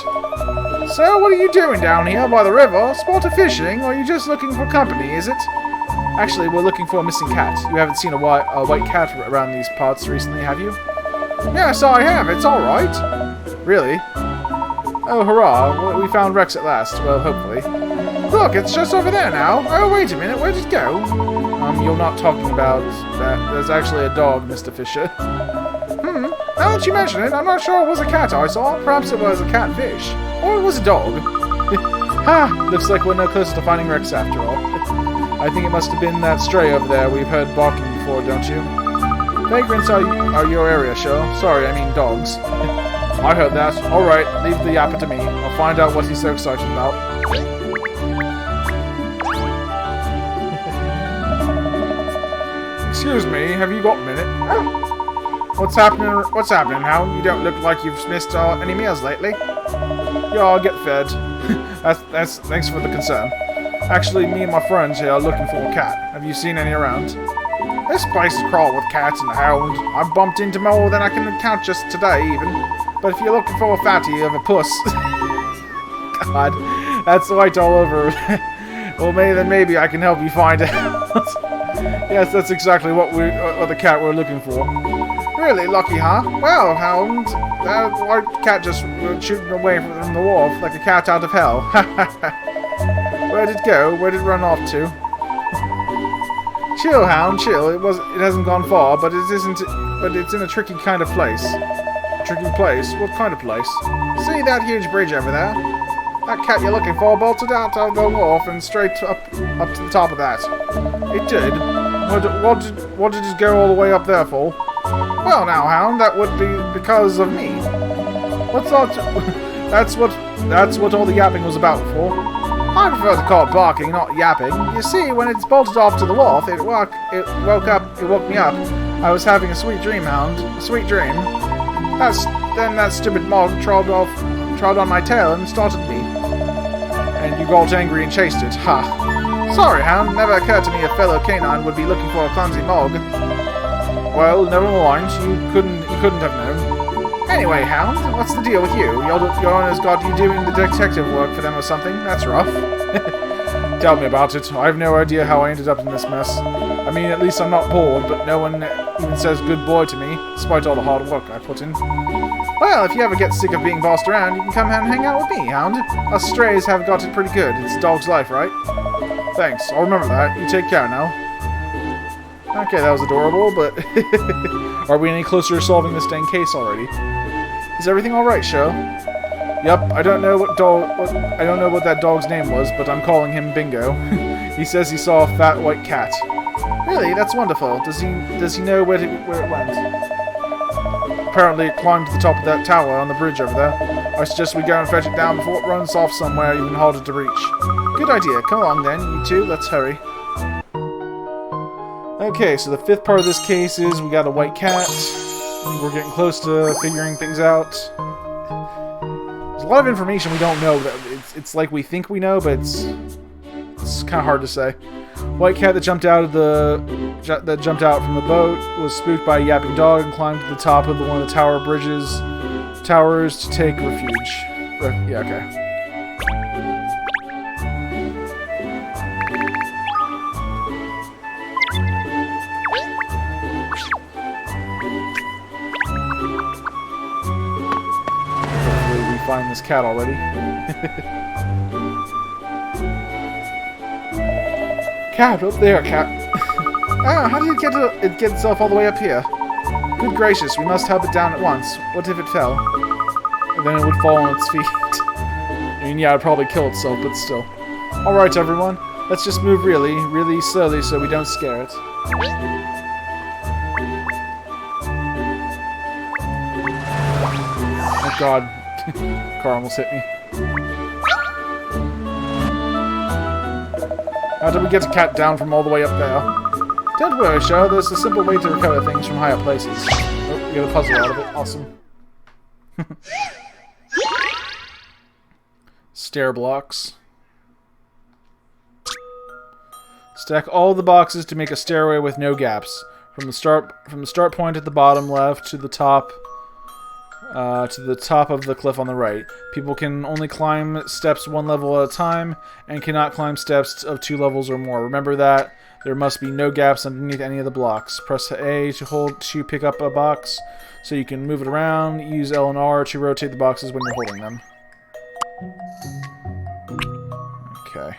So, what are you doing down here by the river? Sport of fishing, or are you just looking for company, is it? Actually, we're looking for a missing cat. You haven't seen a white cat around these parts recently, have you? Yes, I have. It's alright. Really? Oh, hurrah. Well, we found Rex at last. Well, hopefully. Look, it's just over there now. Oh, wait a minute. Where did it go? You're not talking about that. There's actually a dog, Mr. Fisher. Now that you mention it, I'm not sure it was a cat I saw. Perhaps it was a catfish. Or it was a dog. Ha! Looks like we're no closer to finding Rex after all. I think it must have been that stray over there we've heard barking before, don't you? Vagrants are your area, sure. Sorry, I mean dogs. I heard that. Alright, leave the yapper to me. I'll find out what he's so excited about. Excuse me, have you got a minute? What's happening, Hound? You don't look like you've missed any meals lately. Yeah, I'll get fed. Thanks for the concern. Actually, me and my friends here are looking for a cat. Have you seen any around? This place is crawled with cats and hound. I've bumped into more than I can count just today, even. But if you're looking for a fatty of a puss... God, that's white all over. Well, maybe I can help you find out. Yes, that's exactly what the cat we're looking for. Really lucky, huh? Well, Hound, that white cat just shooting away from the wharf like a cat out of hell. Where'd it go? Where'd it run off to? Chill, Hound, chill. It hasn't gone far, but it's in a tricky kind of place. Tricky place? What kind of place? See that huge bridge over there? That cat you're looking for bolted out of the wharf and straight up to the top of that. It did? What did it go all the way up there for? Well now, Hound, that would be because of me. What's that? That's what all the yapping was about for. I prefer to call it barking, not yapping. You see, when it's bolted off to the wharf, it woke me up. I was having a sweet dream, Hound. A sweet dream. Then that stupid mog trod on my tail and started me. And you got angry and chased it. Ha! Sorry, Hound. Never occurred to me a fellow canine would be looking for a clumsy mog. Well, never mind. You couldn't have known. Anyway, Hound, what's the deal with you? Your owner's got you doing the detective work for them or something? That's rough. Tell me about it. I have no idea how I ended up in this mess. I mean, at least I'm not bored, but no one even says good boy to me, despite all the hard work I put in. Well, if you ever get sick of being bossed around, you can come and hang out with me, Hound. Us strays have got it pretty good. It's a dog's life, right? Thanks. I'll remember that. You take care now. Okay, that was adorable, but... Are we any closer to solving this dang case already? Is everything alright, Sho? Yep, I don't know what that dog's name was, but I'm calling him Bingo. He says he saw a fat white cat. Really? That's wonderful. Does he know where it went? Apparently it climbed to the top of that tower on the bridge over there. I suggest we go and fetch it down before it runs off somewhere even harder to reach. Good idea. Come along then, you two. Let's hurry. Okay, so the fifth part of this case is we got a white cat. We're getting close to figuring things out. There's a lot of information we don't know. It's like we think we know, but it's kind of hard to say. White cat that jumped out from the boat was spooked by a yapping dog and climbed to the top of one of the towers to take refuge. Yeah, okay. Find this cat already. Cat, up there, cat. How did it get itself all the way up here? Good gracious, we must help it down at once. What if it fell? And then it would fall on its feet. I mean, yeah, it'd probably kill itself, but still. Alright, everyone. Let's just move really, really slowly so we don't scare it. God. Car almost hit me. How did we get a cat down from all the way up there? Don't worry, Cheryl. There's a simple way to recover things from higher places. Oh, you get a puzzle out of it. Awesome. Stair blocks. Stack all the boxes to make a stairway with no gaps. From the start point at the bottom left to the top of the cliff on the right. People can only climb steps 1 level at a time and cannot climb steps of 2 levels or more. Remember that. There must be no gaps underneath any of the blocks. Press A to hold to pick up a box so you can move it around. Use L and R to rotate the boxes when you're holding them. Okay.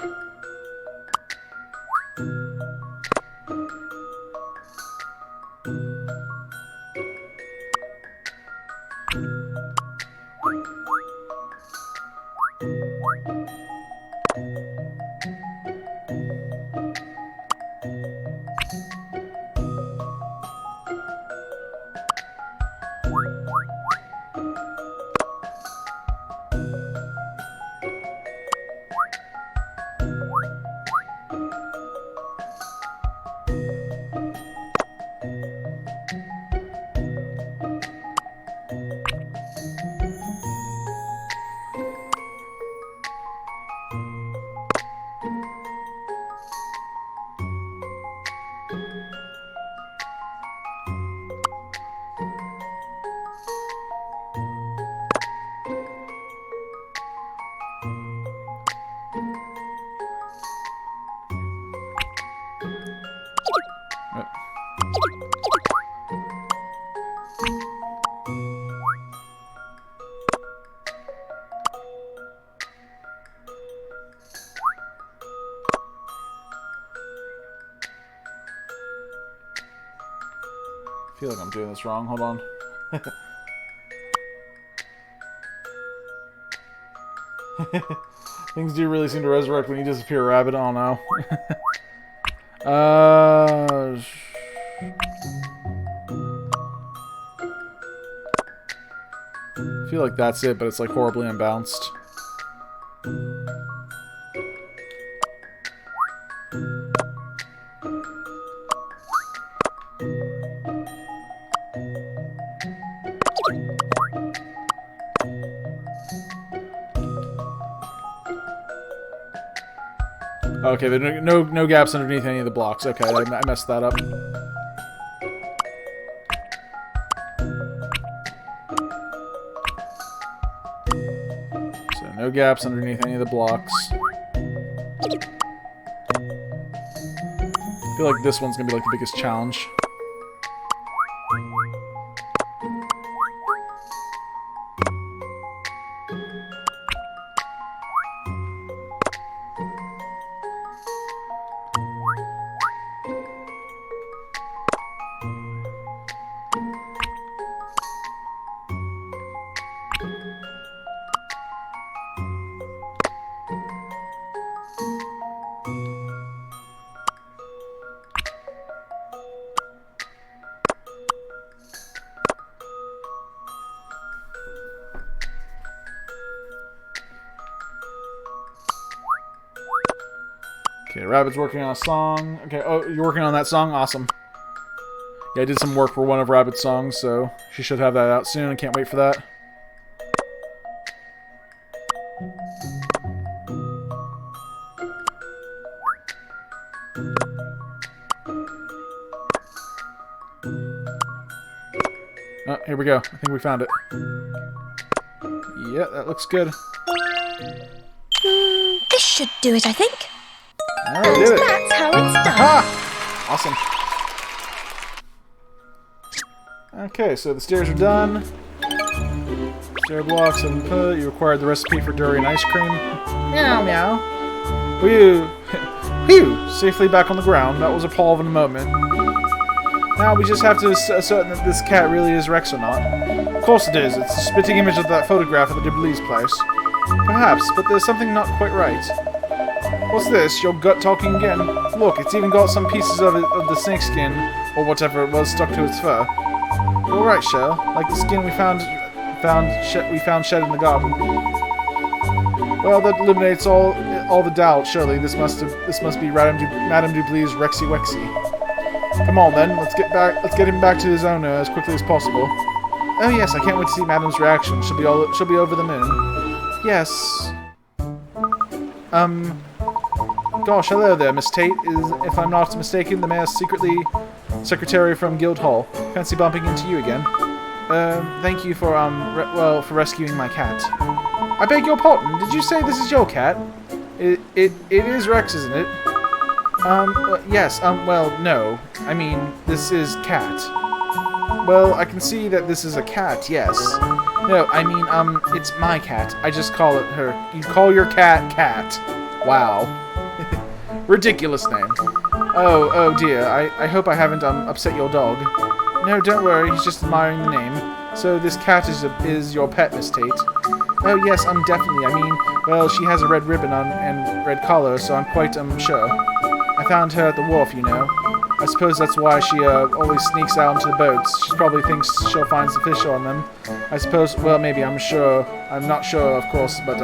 I feel like I'm doing this wrong. Hold on. Things do really seem to resurrect when you disappear, Rabbit. Oh no. I feel like that's it, but it's like horribly unbalanced. Okay, there are no gaps underneath any of the blocks. Okay, I messed that up. So no gaps underneath any of the blocks. I feel like this one's gonna be like the biggest challenge. Okay, Rabbit's working on a song. Okay, oh, you're working on that song? Awesome. Yeah, I did some work for one of Rabbit's songs, so she should have that out soon. I can't wait for that. Oh, here we go. I think we found it. Yeah, that looks good. This should do it, I think. Alright, And did it. that's how it's done. Aha! Awesome. Okay, so the stairs are done. Stair blocks and input. You required the recipe for durian ice cream. Meow meow. Whew. Phew! Safely back on the ground. That was a pall of a moment. Now we just have to ascertain that this cat really is Rex or not. Of course it is. It's a spitting image of that photograph at the Deblis place. Perhaps, but there's something not quite right. What's this? Your gut talking again? Look, it's even got some pieces of the snakeskin, or whatever it was, stuck to its fur. You're right, Shell. Like the skin we found we found shed in the garden. Well, that eliminates all the doubt. Surely this must be Madame Dubley's Rexy Wexy. Come on then, let's get him back to his owner as quickly as possible. Oh yes, I can't wait to see Madame's reaction. She'll be over the moon. Yes. Gosh, hello there, Miss Tate. If I'm not mistaken, the mayor's secretary from Guildhall. Fancy bumping into you again. Thank you for for rescuing my cat. I beg your pardon. Did you say this is your cat? It is Rex, isn't it? Yes. Well, no. I mean, this is cat. Well, I can see that this is a cat. Yes. No, I mean, it's my cat. I just call it her. You call your cat Cat. Wow. Ridiculous name. Oh dear. I hope I haven't upset your dog. No, don't worry. He's just admiring the name. So this cat is your pet, Miss Tate. Oh yes, definitely. I mean, well, she has a red ribbon on and red collar, so I'm quite sure. I found her at the wharf, you know. I suppose that's why she always sneaks out into the boats. She probably thinks she'll find some fish on them. I suppose. Well, maybe. I'm not sure, of course, but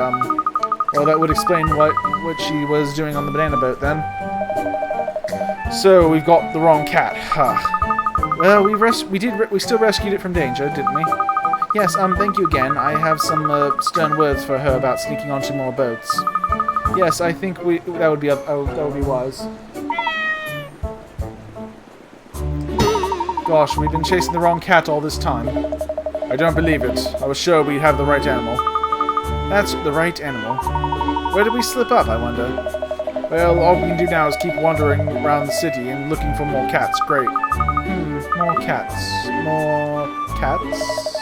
well, that would explain what she was doing on the banana boat then. So we've got the wrong cat. Huh. Well, we still rescued it from danger, didn't we? Yes, thank you again. I have some stern words for her about sneaking onto more boats. Yes, I think that would be wise. Gosh, we've been chasing the wrong cat all this time. I don't believe it. I was sure we'd have the right animal. That's the right animal. Where did we slip up, I wonder? Well, all we can do now is keep wandering around the city and looking for more cats. Great. More cats. More cats?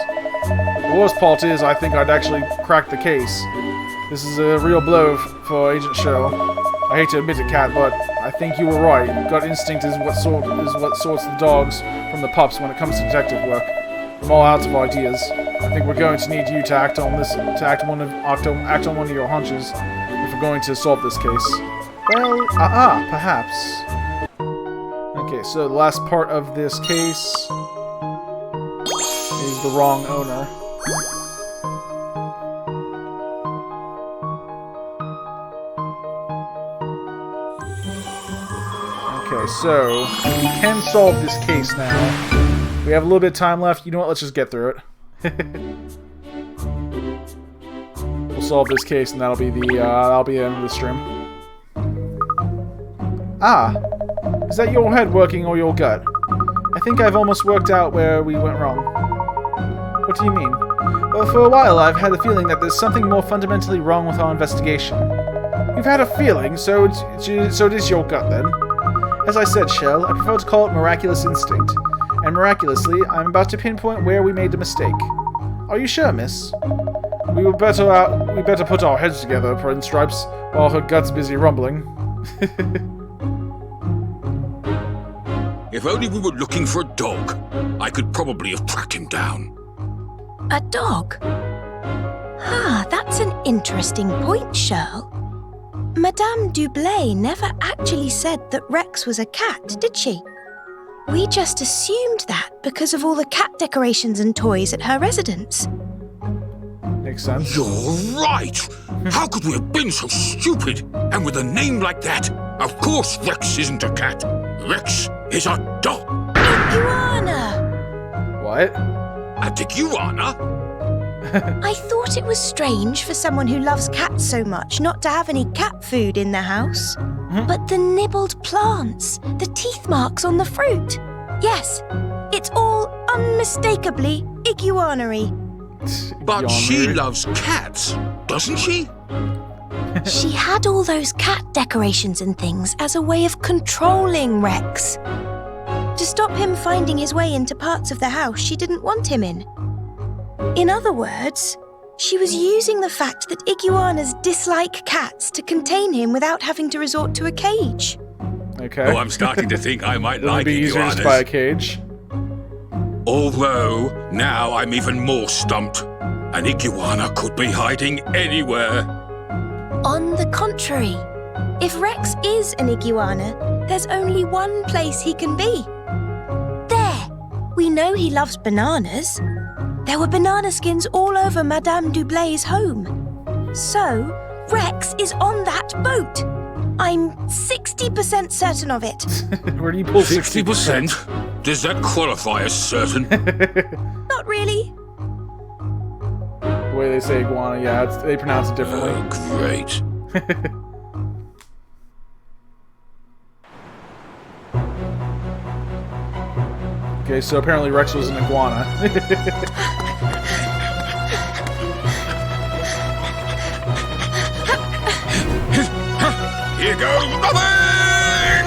The worst part is, I think I'd actually cracked the case. This is a real blow for Agent Cheryl. I hate to admit it, Cat, but I think you were right. Gut instinct is what sorts the dogs from the pups when it comes to detective work. I'm all out of ideas. I think we're going to need you to act on one of your hunches if we're going to solve this case. Well, perhaps. Okay, so the last part of this case is the wrong owner. Okay, so we can solve this case now. We have a little bit of time left. You know what? Let's just get through it. We'll solve this case, and that'll be the end of the stream. Ah, is that your head working or your gut? I think I've almost worked out where we went wrong. What do you mean? Well, for a while I've had the feeling that there's something more fundamentally wrong with our investigation. You've had a feeling, so it is your gut then? As I said, Shell, I prefer to call it miraculous instinct. And miraculously, I'm about to pinpoint where we made a mistake. Are you sure, miss? We better put our heads together, Prince Stripes, while her gut's busy rumbling. If only we were looking for a dog, I could probably have tracked him down. A dog? That's an interesting point, Shirl. Madame Dubley never actually said that Rex was a cat, did she? We just assumed that because of all the cat decorations and toys at her residence. Makes sense. You're right! How could we have been so stupid? And with a name like that, of course Rex isn't a cat. Rex is a dog. Iguana! What? A iguana? I thought it was strange for someone who loves cats so much not to have any cat food in the house. But the nibbled plants, the teeth marks on the fruit. Yes, it's all unmistakably iguanary. But she loves cats, doesn't she? She had all those cat decorations and things as a way of controlling Rex. To stop him finding his way into parts of the house she didn't want him in. In other words, she was using the fact that iguanas dislike cats to contain him without having to resort to a cage. Okay. Oh, I'm starting to think I might like be easier iguanas. just by a cage. Although, now I'm even more stumped. An iguana could be hiding anywhere. On the contrary, if Rex is an iguana, there's only one place he can be. There! We know he loves bananas. There were banana skins all over Madame Dublay's home. So, Rex is on that boat. I'm 60% certain of it. Where do you pull 60%? Does that qualify as certain? Not really. The way they say iguana, yeah, they pronounce it differently. Oh, great. Okay, so apparently Rex was an iguana. Here goes nothing!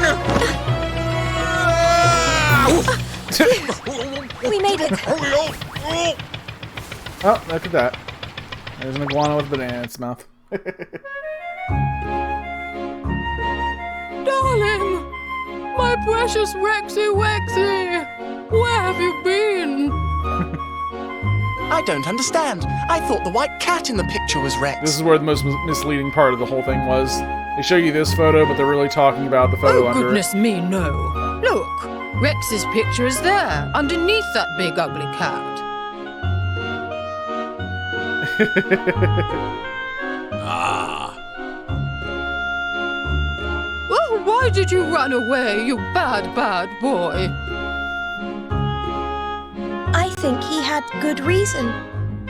We made it. Oh, look at that. There's an iguana with a banana in its mouth. Darling! My precious Rexy Wexy! Where have you been? I don't understand. I thought the white cat in the picture was Rex. This is where the most misleading part of the whole thing was. They show you this photo, but they're really talking about the photo Oh, under goodness me, no. Look, Rex's picture is there, underneath that big ugly cat. Ah. Oh, why did you run away, you bad, bad boy? I think he had good reason.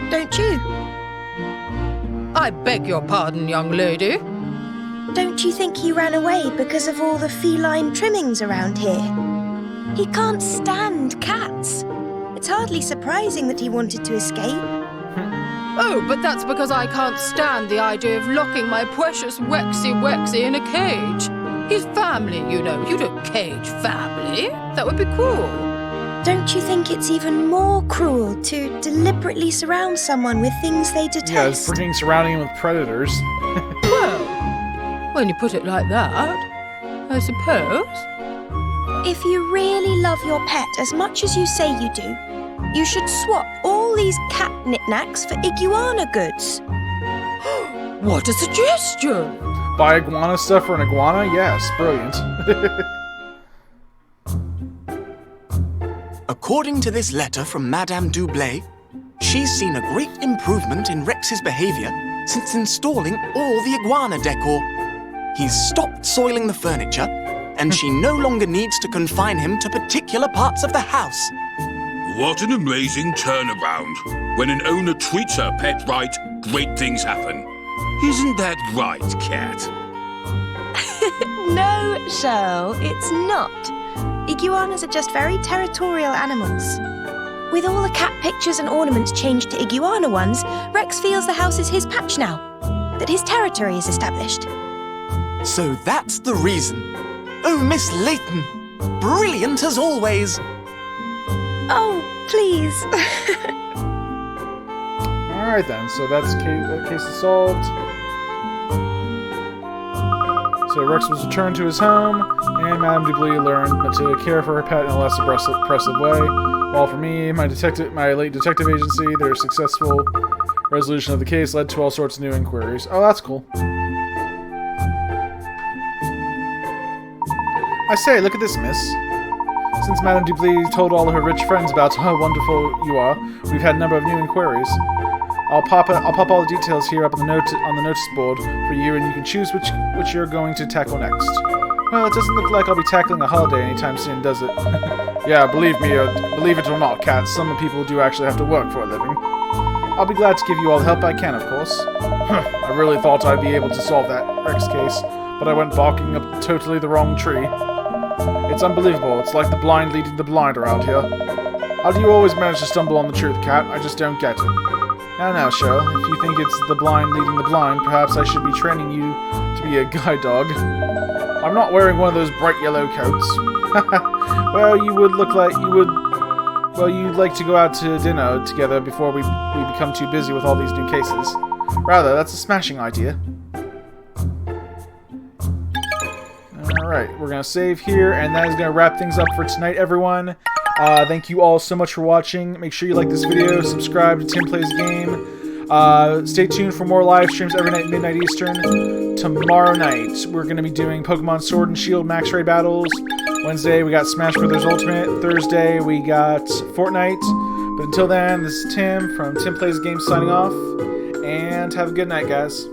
Don't you? I beg your pardon, young lady. Don't you think he ran away because of all the feline trimmings around here? He can't stand cats. It's hardly surprising that he wanted to escape. Oh, but that's because I can't stand the idea of locking my precious Wexy Wexy in a cage. He's family, you know. You don't cage family. That would be cruel. Don't you think it's even more cruel to deliberately surround someone with things they detest? Yeah, it's freaking surrounding him with predators. Well, when you put it like that, I suppose. If you really love your pet as much as you say you do, you should swap all these cat knickknacks for iguana goods. What a suggestion! Buy iguana stuff for an iguana? Yes, brilliant. According to this letter from Madame Dublay, she's seen a great improvement in Rex's behavior since installing all the iguana decor. He's stopped soiling the furniture, and she no longer needs to confine him to particular parts of the house. What an amazing turnaround. When an owner treats her pet right, great things happen. Isn't that right, Cat? No, Cheryl, it's not. Iguanas are just very territorial animals. With all the cat pictures and ornaments changed to iguana ones, Rex feels the house is his patch now, that his territory is established. So that's the reason. Oh, Miss Layton, brilliant as always. Oh, please. Alright then, so that case is solved. So Rex was returned to his home, and Madame Dubley learned to care for her pet in a less oppressive way. While for me, my late detective agency, their successful resolution of the case led to all sorts of new inquiries. Oh, that's cool. I say, look at this, miss. Since Madame Dubley told all of her rich friends about how wonderful you are, we've had a number of new inquiries. I'll pop all the details here up on the notice board for you, and you can choose which you're going to tackle next. Well, it doesn't look like I'll be tackling a holiday anytime soon, does it? Yeah, believe me, or believe it or not, Cat, some people do actually have to work for a living. I'll be glad to give you all the help I can, of course. I really thought I'd be able to solve that Rex case, but I went barking up totally the wrong tree. It's unbelievable. It's like the blind leading the blind around here. How do you always manage to stumble on the truth, Cat? I just don't get it. Now, Cheryl, if you think it's the blind leading the blind, perhaps I should be training you to be a guide dog. I'm not wearing one of those bright yellow coats. Well, you'd like to go out to dinner together before we become too busy with all these new cases. Rather, that's a smashing idea. Alright, we're going to save here, and that is going to wrap things up for tonight, everyone. Thank you all so much for watching. Make sure you like this video, subscribe to TimPlaysAGame. Stay tuned for more live streams every night, midnight Eastern. Tomorrow night, we're going to be doing Pokemon Sword and Shield Max Raid battles. Wednesday, we got Smash Bros. Ultimate. Thursday, we got Fortnite. But until then, this is Tim from TimPlaysAGame signing off, and have a good night, guys.